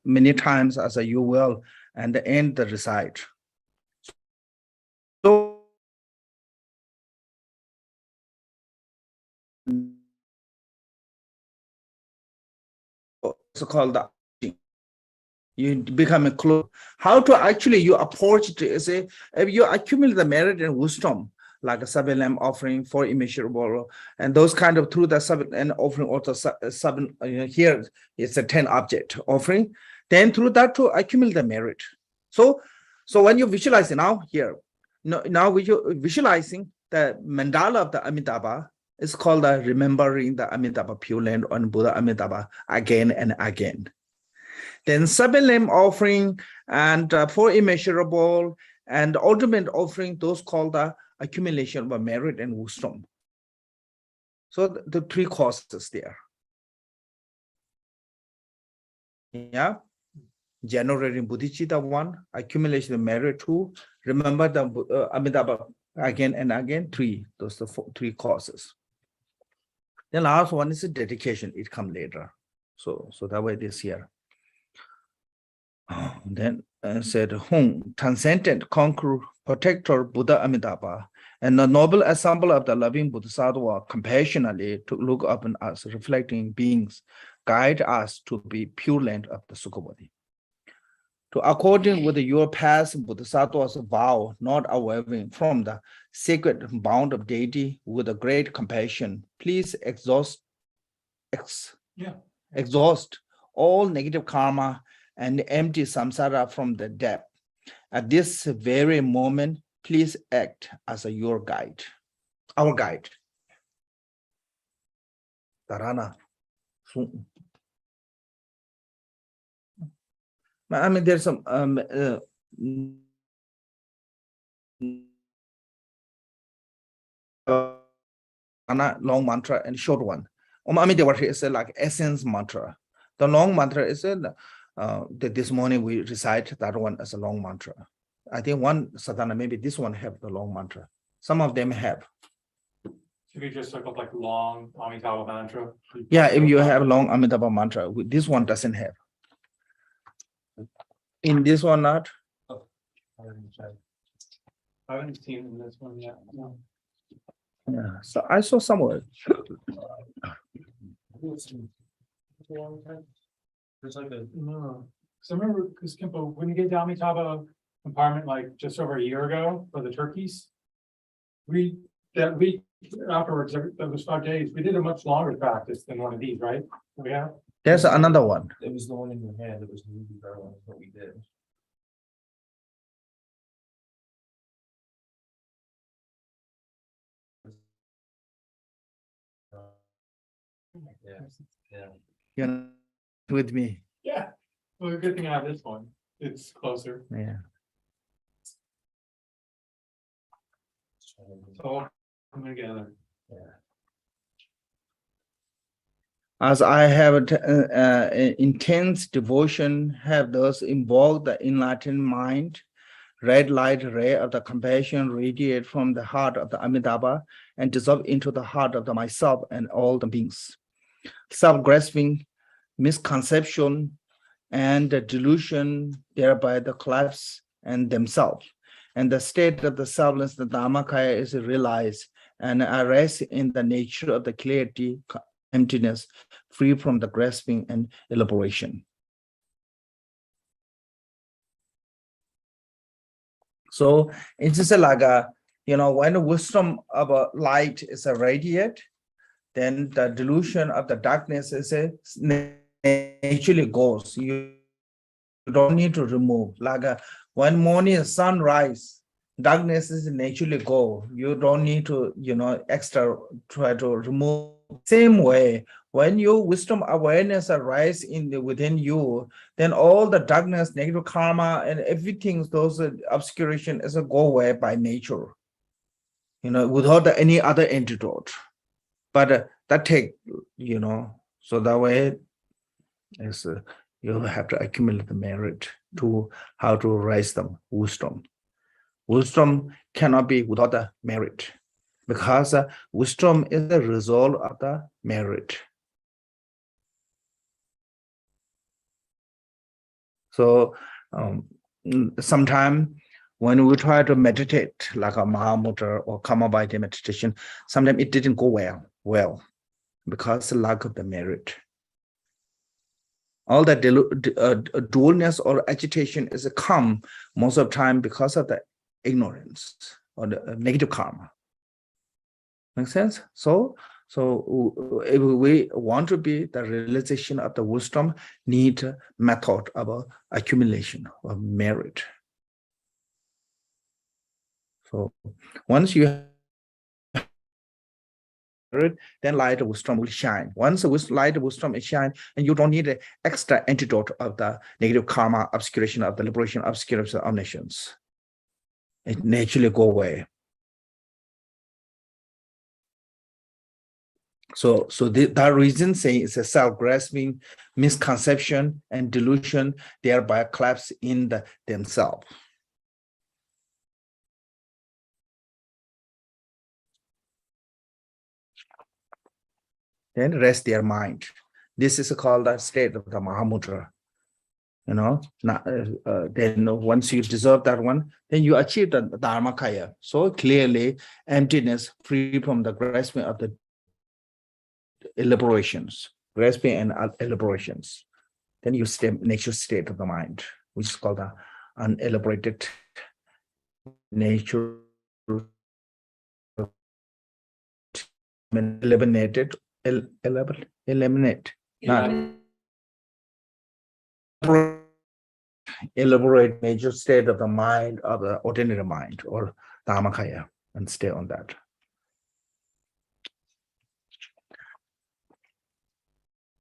many times as you will, and end the recite. So it's called the you become a close. How to actually you approach it, say if you accumulate the merit and wisdom, like a 7 lamb offering for immeasurable, and those kind of through the 7 and offering also 7 here it's a 10 object offering, then through that to accumulate the merit. So So when you visualize it now here, now visualizing the mandala of the Amitabha is called the remembering the Amitabha Pure Land on Buddha Amitabha again and again. Then seven lamb offering and four immeasurable and ultimate offering, those called the accumulation of merit and wisdom. So the three causes there. Yeah. Generating bodhicitta 1, accumulation of merit 2, remember the Amitabha again and again 3. Those are the three causes. The last one is a dedication. It comes later. So that way this here. Then said Hung, transcendent conqueror, protector Buddha Amitabha, and the noble ensemble of the loving Bodhisattva compassionately to look upon us, reflecting beings, guide us to be pure land of the Sukhabodhi. To according with your past Bodhisattva's vow, not awavering from the sacred bound of deity with a great compassion, please exhaust all negative karma and empty samsara from the depth. At this very moment, please act as your guide, our guide. Dharana. I mean, there's some long mantra and short one. Omamidevati is like essence mantra. The long mantra is that this morning we recite that one as a long mantra. I think one sadhana, maybe this one have the long mantra. Some of them have. Should we just look up like long Amitabha mantra? Yeah, if you have long Amitabha mantra, this one doesn't have. In this one, not. I haven't seen this one yet. No. Yeah, so I saw somewhere. There's like a, No, so remember, because Kimpo, when you get the Amitabha compartment like just over a year ago for the turkeys, that week afterwards, that was 5 days, we did a much longer practice than one of these, right? We have. There's another one. it was the one in your hand, it was the ruby bear one, is what we did. Yeah. You're with me. Yeah. Well, good thing I have this one. It's closer. Yeah. So come together. As I have intense devotion, have thus invoked the enlightened mind, red light ray of the compassion radiate from the heart of the Amitabha and dissolve into the heart of the myself and all the beings. Self-grasping, misconception, and the delusion, thereby the collapse and themselves. And the state of the selfless, the Dharmakaya is realized and arrests in the nature of the clarity, emptiness, free from the grasping and elaboration. So it's just like when the wisdom of a light is a radiate, then the delusion of the darkness is naturally goes. You don't need to remove. Like when morning sunrise, darkness is naturally go. You don't need to, extra try to remove. Same way, when your wisdom awareness arise within you, then all the darkness, negative karma, and everything, those obscuration is a go away by nature. Without any other antidote. But that take, so that way is you have to accumulate the merit to how to raise them wisdom. Wisdom cannot be without the merit, because wisdom is the result of the merit. So sometimes when we try to meditate like a Mahamudra or Kamabhati meditation, sometimes it didn't go well because of lack of the merit. All the dualness or agitation is come most of the time because of the ignorance or the negative karma. Make sense? So if we want to be the realization of the wisdom, need method of accumulation of merit. So once you it, then light wisdom will shine. Once light wisdom is shine, and you don't need an extra antidote of the negative karma, obscuration of the liberation, obscuration of omniscience. It naturally go away. So that reason saying it's a self-grasping misconception and delusion, thereby collapse in themselves. Then rest their mind. This is called the state of the Mahamudra. You know, then once you deserve that one, then you achieve the Dharmakaya. So clearly, emptiness, free from the grasping of the elaborations, grasping and elaborations. Then you stay nature state of the mind, which is called the unelaborated nature, eliminated, eliminate, not elaborate nature state of the mind of the ordinary mind or Dharmakaya, and stay on that.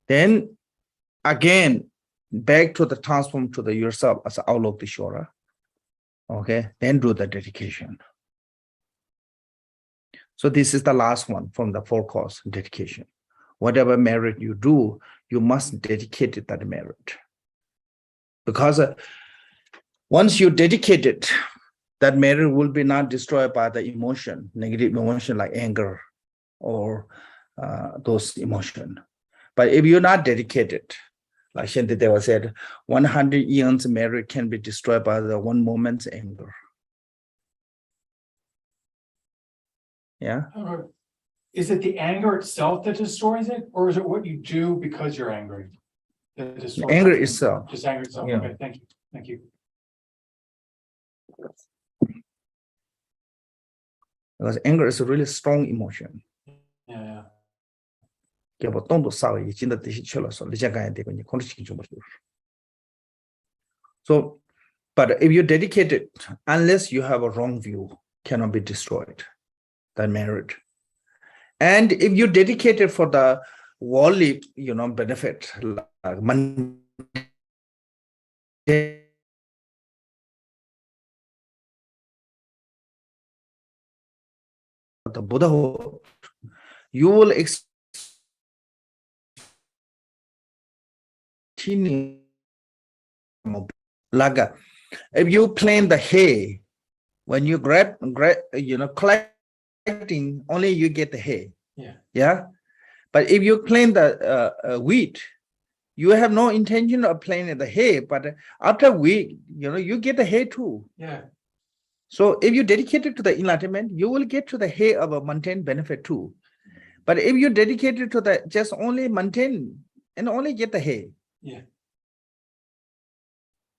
Then again, back to the transform to the yourself as Avalokiteshvara. Okay, then do the dedication. So this is the last one from the 4 course dedication. Whatever merit you do, you must dedicate it that merit. Because once you dedicate it, that merit will be not destroyed by the emotion, negative emotion like anger or those emotions. But if you're not dedicated, like Shantideva said, 100 eons merit can be destroyed by the one moment's anger. Yeah. Is it the anger itself that destroys it, or is it what you do because you're angry? That destroys Anger it? itself. Just anger itself. Yeah. Okay, thank you. Thank you. Because anger is a really strong emotion. Yeah. So, but if you dedicate it, unless you have a wrong view, cannot be destroyed, that merit. And if you dedicate it for the worldly, benefit, like money, the Buddhahood, you will continue. Like if you plant the hay, when you collecting, only you get the hay. Yeah. But if you plant the wheat, you have no intention of planting the hay, but after a week, you get the hay too. Yeah. So if you dedicate it to the enlightenment, you will get to the hay of a mundane benefit too. But if you dedicate it to the just only mundane and only get the hay. Yeah.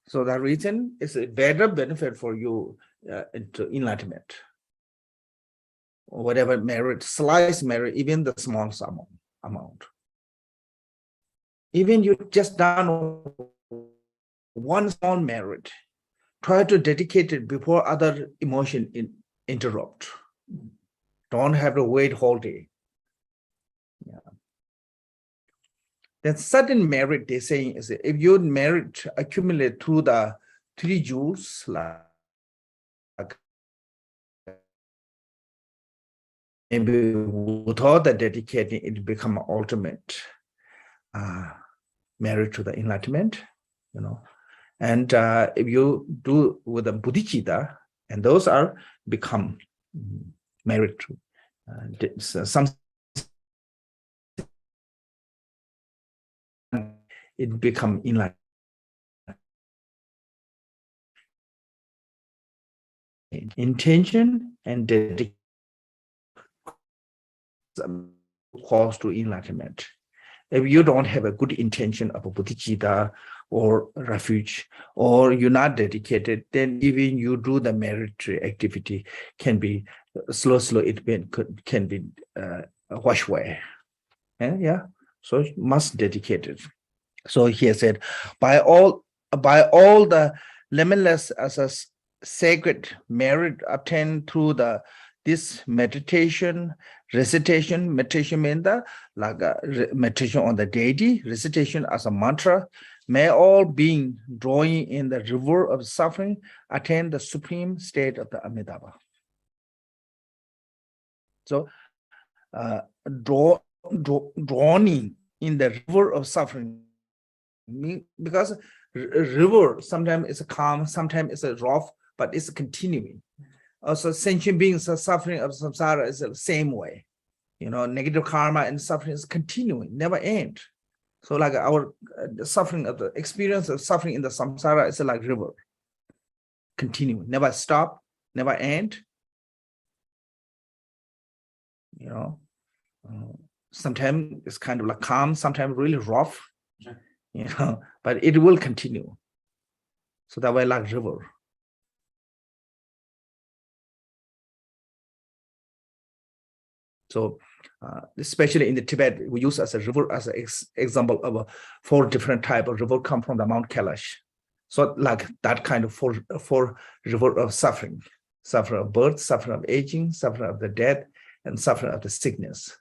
So that reason is a better benefit for you into enlightenment. Whatever merit, slice merit, even the small amount. Even you just done one small merit, try to dedicate it before other emotion interrupt. Don't have to wait whole day. Yeah. Then certain merit, they say, is if your merit accumulate through the 3 jewels, like maybe without the dedicating, it become ultimate merit to the enlightenment, And if you do with the bodhicitta, and those are become merit to some. It become enlightenment. Intention and dedication cause to enlightenment. If you don't have a good intention of a bodhicitta or refuge, or you're not dedicated, then even you do the meritary activity can be slow, it can be washed away. Yeah, so must dedicate it. So he said, by all the limitless as sacred merit obtained through this meditation, recitation. Meditation means meditation on the deity, recitation as a mantra. May all beings drawing in the river of suffering attain the supreme state of the Amitabha. So, drowning in the river of suffering, because river sometimes is calm, sometimes it's rough, but it's continuing. Also, sentient beings are suffering of samsara is the same way. Negative karma and suffering is continuing, never end. So like our suffering of the experience of suffering in the samsara is like river, continuing, never stop, never end. Sometimes it's kind of like calm, sometimes really rough, but it will continue. So that way, like river. So, especially in the Tibet, we use as a river as an example of 4 different type of river come from the Mount Kailash. So, like that kind of four river of suffering of birth, suffering of aging, suffering of the death, and suffering of the sickness.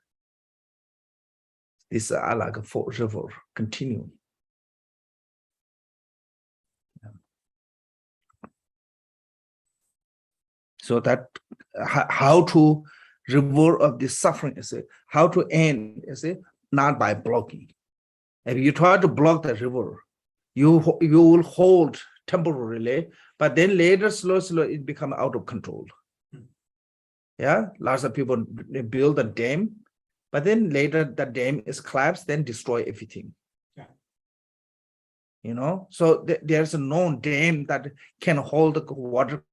These are like 4 river continuing. So that how to river of this suffering is how to end is not by blocking. If you try to block the river, you will hold temporarily, but then later slowly it becomes out of control. Yeah, lots of people build a dam, but then later the dam is collapsed, then destroy everything. Yeah. So there's a known dam that can hold the water.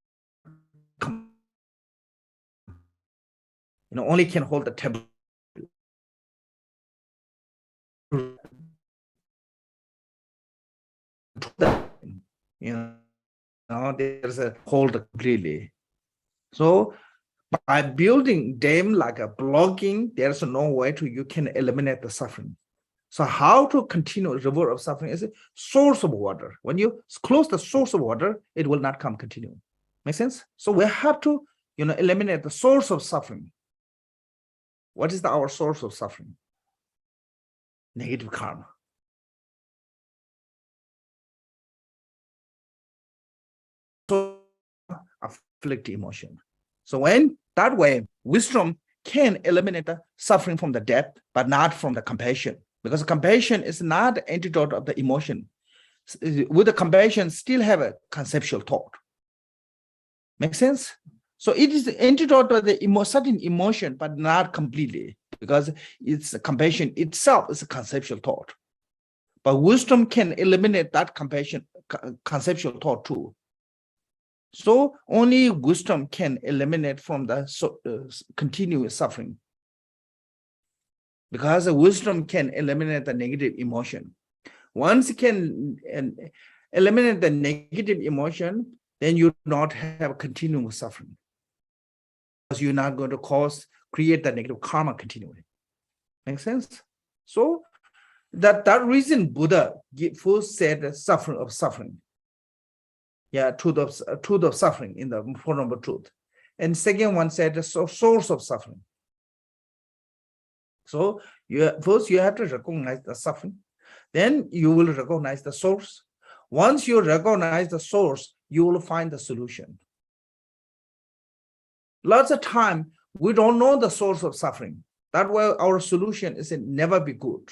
Only can hold the temperature. There's a hold completely. So by building dam like a blocking, there's no way you can eliminate the suffering. So how to continue river of suffering is a source of water. When you close the source of water, it will not come continue. Make sense? So we have to eliminate the source of suffering. What is our source of suffering? Negative karma. So afflict emotion. So when that way, wisdom can eliminate the suffering from the death, but not from the compassion, because compassion is not the antidote of the emotion. With the compassion, still have a conceptual thought. Make sense? So it is the antidote of the certain emotion, but not completely, because it's compassion itself is a conceptual thought. But wisdom can eliminate that compassion, conceptual thought too. So only wisdom can eliminate from the continuous suffering, because the wisdom can eliminate the negative emotion. Once you can eliminate the negative emotion, then you not have continuous suffering, because you're not going to create the negative karma continually. Make sense? So that reason Buddha first said suffering of suffering. Yeah, truth of suffering in the Four Noble Truth. And second one said the source of suffering. So first you have to recognize the suffering, then you will recognize the source. Once you recognize the source, you will find the solution. Lots of time we don't know the source of suffering. That way our solution is never be good.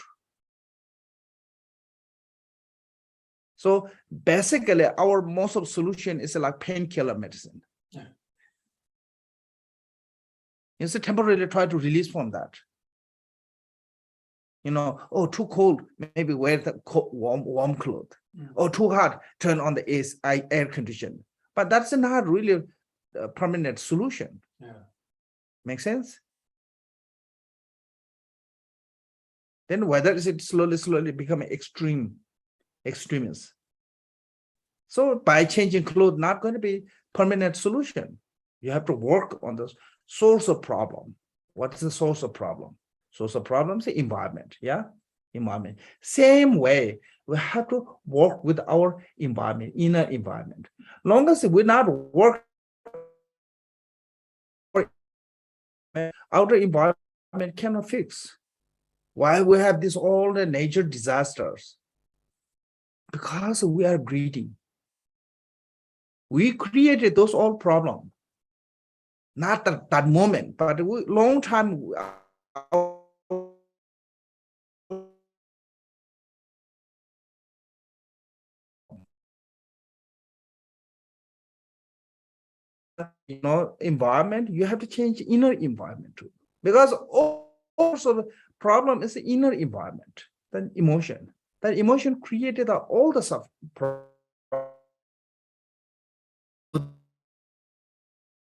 So basically, our most of solution is like painkiller medicine. Yeah. You see, temporarily try to release from that. Oh, too cold, maybe wear the warm clothes. Yeah. Oh, too hot, turn on the air condition. But that's not really a permanent solution. Yeah. Make sense? Then whether is it slowly becoming extremist. So by changing clothes, not going to be permanent solution. You have to work on the source of problem. What is the source of problem? Source of problem is the environment. Yeah, environment. Same way, We have to work with our environment, inner environment. Long as we not work outer environment cannot fix. Why we have this all the nature disasters? Because we are greedy. We created those all problems. Not at that moment, but long time. Environment, you have to change inner environment too. Because also the problem is the inner environment, the emotion. That emotion created all the stuff.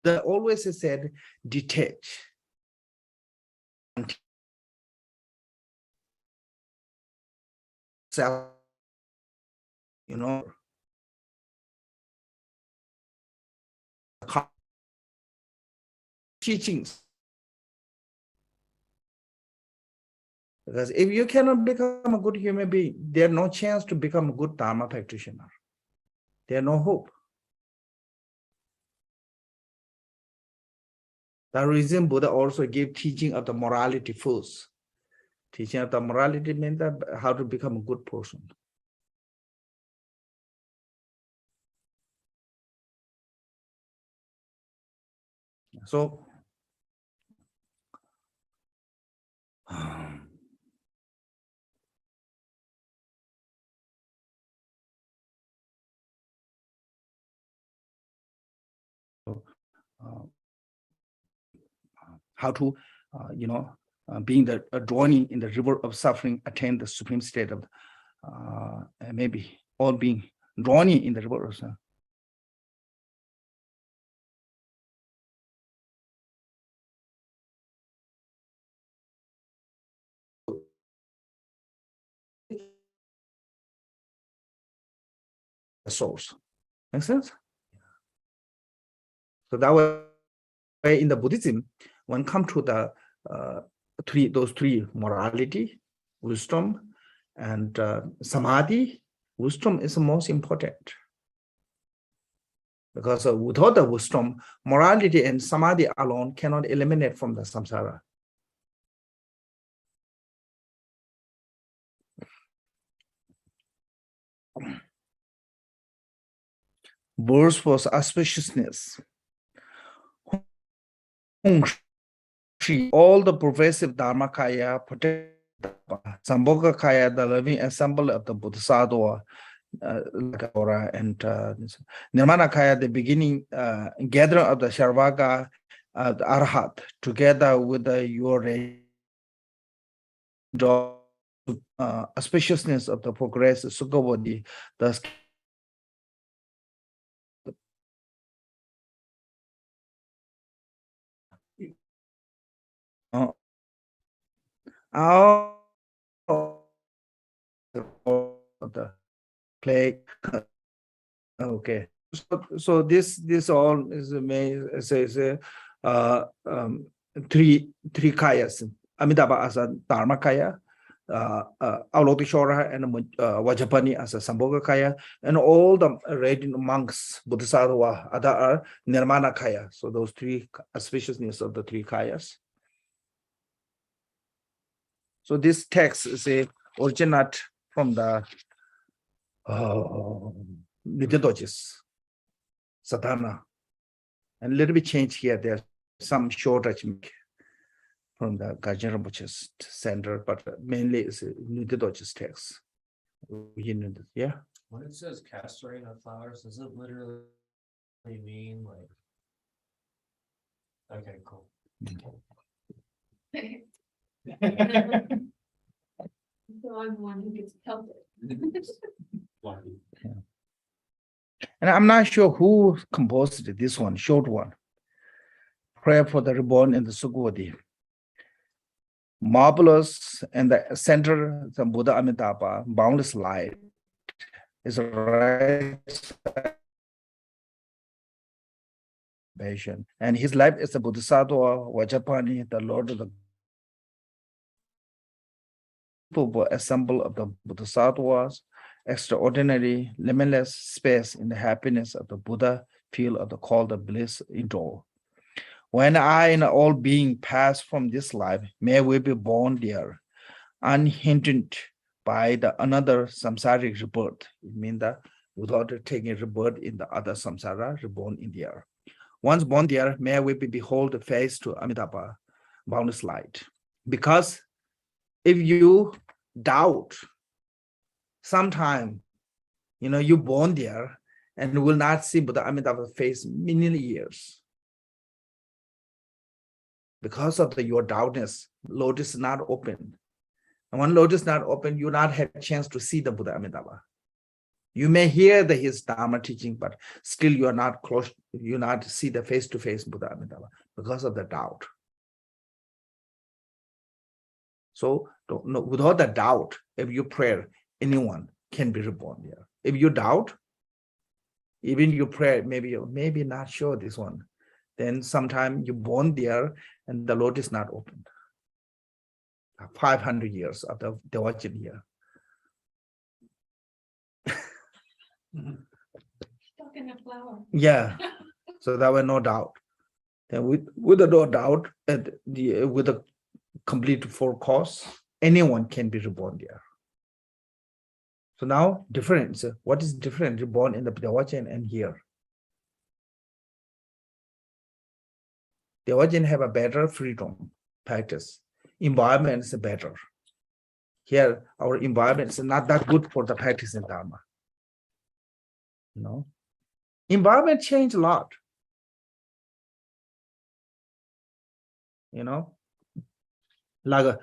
They always said detach. Self, teachings. Because if you cannot become a good human being, there's no chance to become a good Dharma practitioner. There's no hope. The reason Buddha also gave teaching of the morality first. Teaching of the morality means that how to become a good person. So, how to, being the drowning in the river of suffering, attain the supreme state of, maybe all being drowning in the river of suffering. The source. Make sense? So that way in the Buddhism, when come to the those three morality, wisdom, and samadhi, wisdom is the most important. Because without the wisdom, morality and samadhi alone cannot eliminate from the samsara. Verse was auspiciousness. All the progressive Dharmakaya, Sambhogakaya, the living ensemble of the Bodhisattva, and Nirmanakaya, the beginning gathering of the Sharvaga, the Arhat, together with your auspiciousness of the progressive Sukhavati, the the plague. Okay, so this all is three kayas. Amitabha as a Dharmakaya, Avalokiteshvara and Vajapani as a Sambhogakaya, and all the radiant monks, Bodhisattva, other are Nirmanakaya. So those three auspiciousness of the three kayas. So this text is a originate from the Nididojis, Sadhana, and a little bit change here. There's some shortage from the Gajen Rinpoche's center, but mainly it's a Nididojis text. Yeah. When it says castoring of flowers, does it literally mean like? Okay, cool. So I'm one who gets pelted. And I'm not sure who composed this one, short one. Prayer for the reborn in the Sukhavati. Marvelous, and the center, the Buddha Amitabha, boundless light, is right. And his life is the Bodhisattva, Vajapani, the Lord of the people assemble of the Bodhisattvas, extraordinary, limitless space in the happiness of the Buddha feel of the call the bliss indoor. When I and all being pass from this life, may we be born there, unhindered by the another samsaric rebirth. It means that without taking rebirth in the other samsara, reborn in there. Once born there, may we behold the face to Amitabha, boundless light. Because if you doubt, sometime, you born there and will not see Buddha Amitabha's face many years. Because of your doubtness, lotus is not open. And when lotus is not open, you not have a chance to see the Buddha Amitabha. You may hear his Dharma teaching, but still you are not close, you not see the face-to-face Buddha Amitabha because of the doubt. So without the doubt, if you pray, anyone can be reborn there. If you doubt, even you pray, maybe not sure this one, then sometime you born there and the lotus is not opened. 500 years of the Devachan here. Stuck in a flower. Yeah, so there were no doubt. Then with the no doubt, with a complete full course, anyone can be reborn there. So now difference, what is different reborn in the Devachan and here? Devachan have a better freedom practice. Environment is better. Here, our environment is not that good for the practice in Dharma. Environment change a lot. Like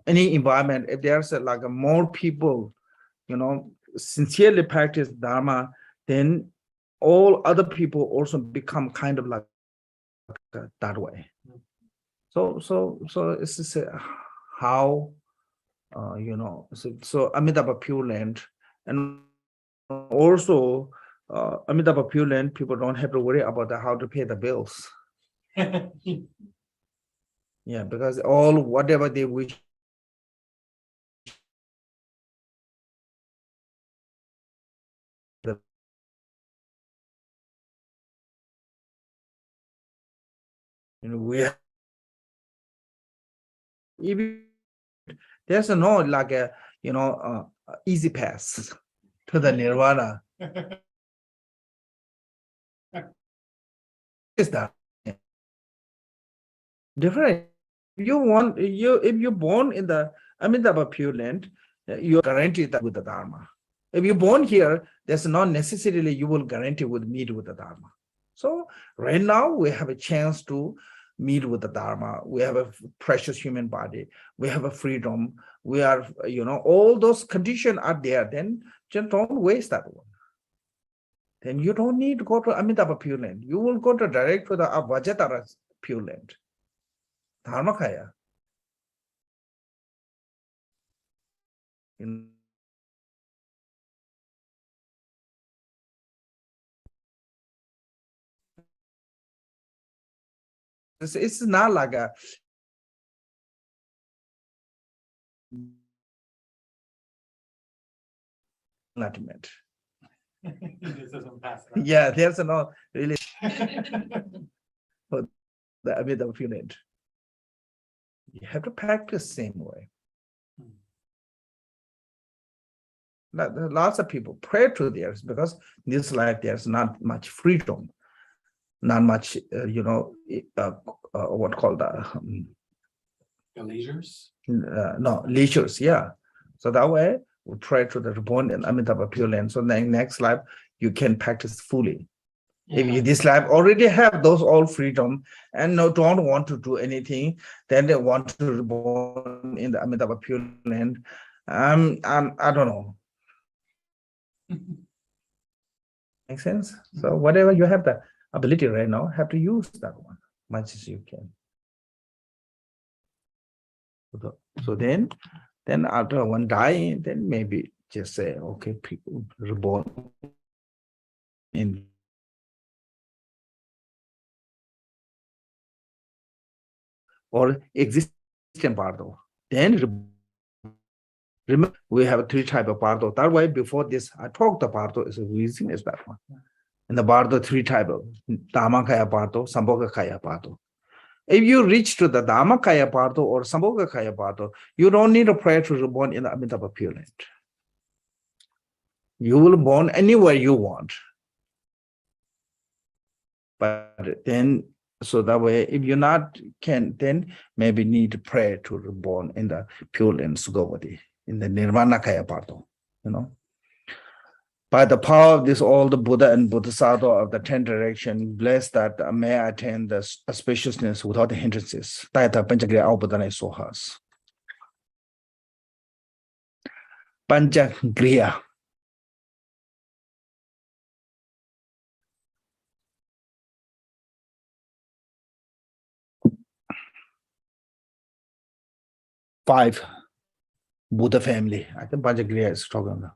any environment, if there's like more people, sincerely practice Dharma, then all other people also become kind of like that way. So it's just how so Amitabha Pure Land, and also Amitabha Pure Land, people don't have to worry about how to pay the bills. Yeah, because whatever they wish. Even there's no like a easy pass to the nirvana. Is that different? If you're born in the Amitabha Pure Land, you're guaranteed that with the Dharma. If you're born here, there's not necessarily you will guarantee with meet with the Dharma. So right now we have a chance to meet with the Dharma. We have a precious human body. We have a freedom. We are, all those conditions are there. Then just don't waste that one. Then you don't need to go to Amitabha Pure Land. You will go to direct to the Vajratara Pure Land. Dharmakaya. It's not like a enlightenment. Yeah, there's no really the Amitabha Pure Land. You have to practice same way. Lots of people pray to theirs because in this life there's not much freedom, not much, what called the leisures? No, leisures, yeah. So that way we pray to the reborn in Amitabha Pure Land. So then next life you can practice fully. If you this life already have those all freedom and don't want to do anything, then they want to reborn in the Amitabha Pure Land. I don't know. Make sense? So whatever you have the ability right now, have to use that one much as you can. So then after one die, then maybe just say, okay, people reborn in or existing part of, then Remember, we have three type of bardo. That way, before this, I talked the bardo is reason is that one. In the bardo, three type of Dhammakaya bardo, Sambhogakaya bardo. If you reach to the Dhammakaya bardo or Sambhogakaya bardo, you don't need a prayer to reborn in the Amitabha Pure Land. You will born anywhere you want. But then, so that way, if you not can, then maybe need to pray to reborn in the Pure Land Sugavati, in the Nirvanakaya bardo, you know. By the power of this, all the Buddha and Bodhisattva of the 10 direction, bless that may I attain the spaciousness without hindrances. Taita Panchagriya Aubadana Sohas. Panchagriya. Five Buddha family. I think Panchagriya is talking about.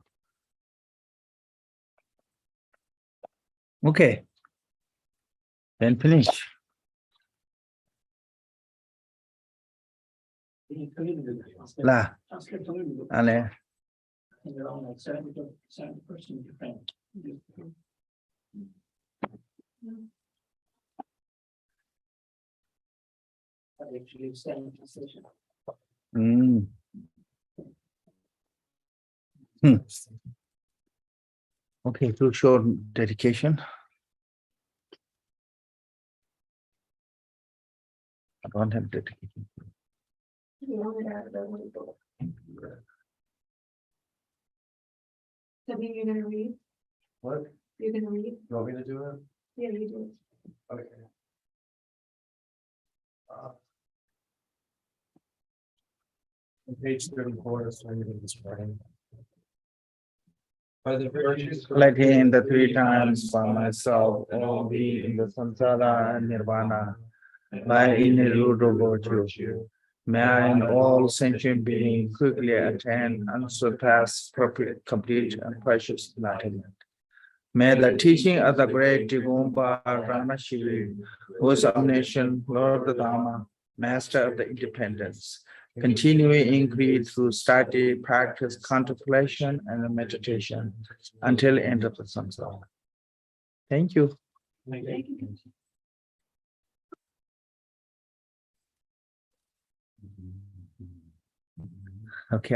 Okay. Then finish. La. Ale. Mm. Okay, to show dedication. I don't have dedication. Something you're gonna read, What? you're gonna read, You want me to do it? yeah, you do. Okay. On page 34, so I'm reading this morning. By the virtues Collecting the three times by myself, all be in the samsara and nirvana, by ineludible virtue. May I in all sentient beings quickly attain unsurpassed, perfect, complete, and precious enlightenment. May the teaching of the great Digompa Rana Shivi, who is omniscient, Lord of the Dharma, Master of the Independence, continuing increase through study, practice, contemplation, and meditation until end of the samsara. Thank you. Thank you. Okay.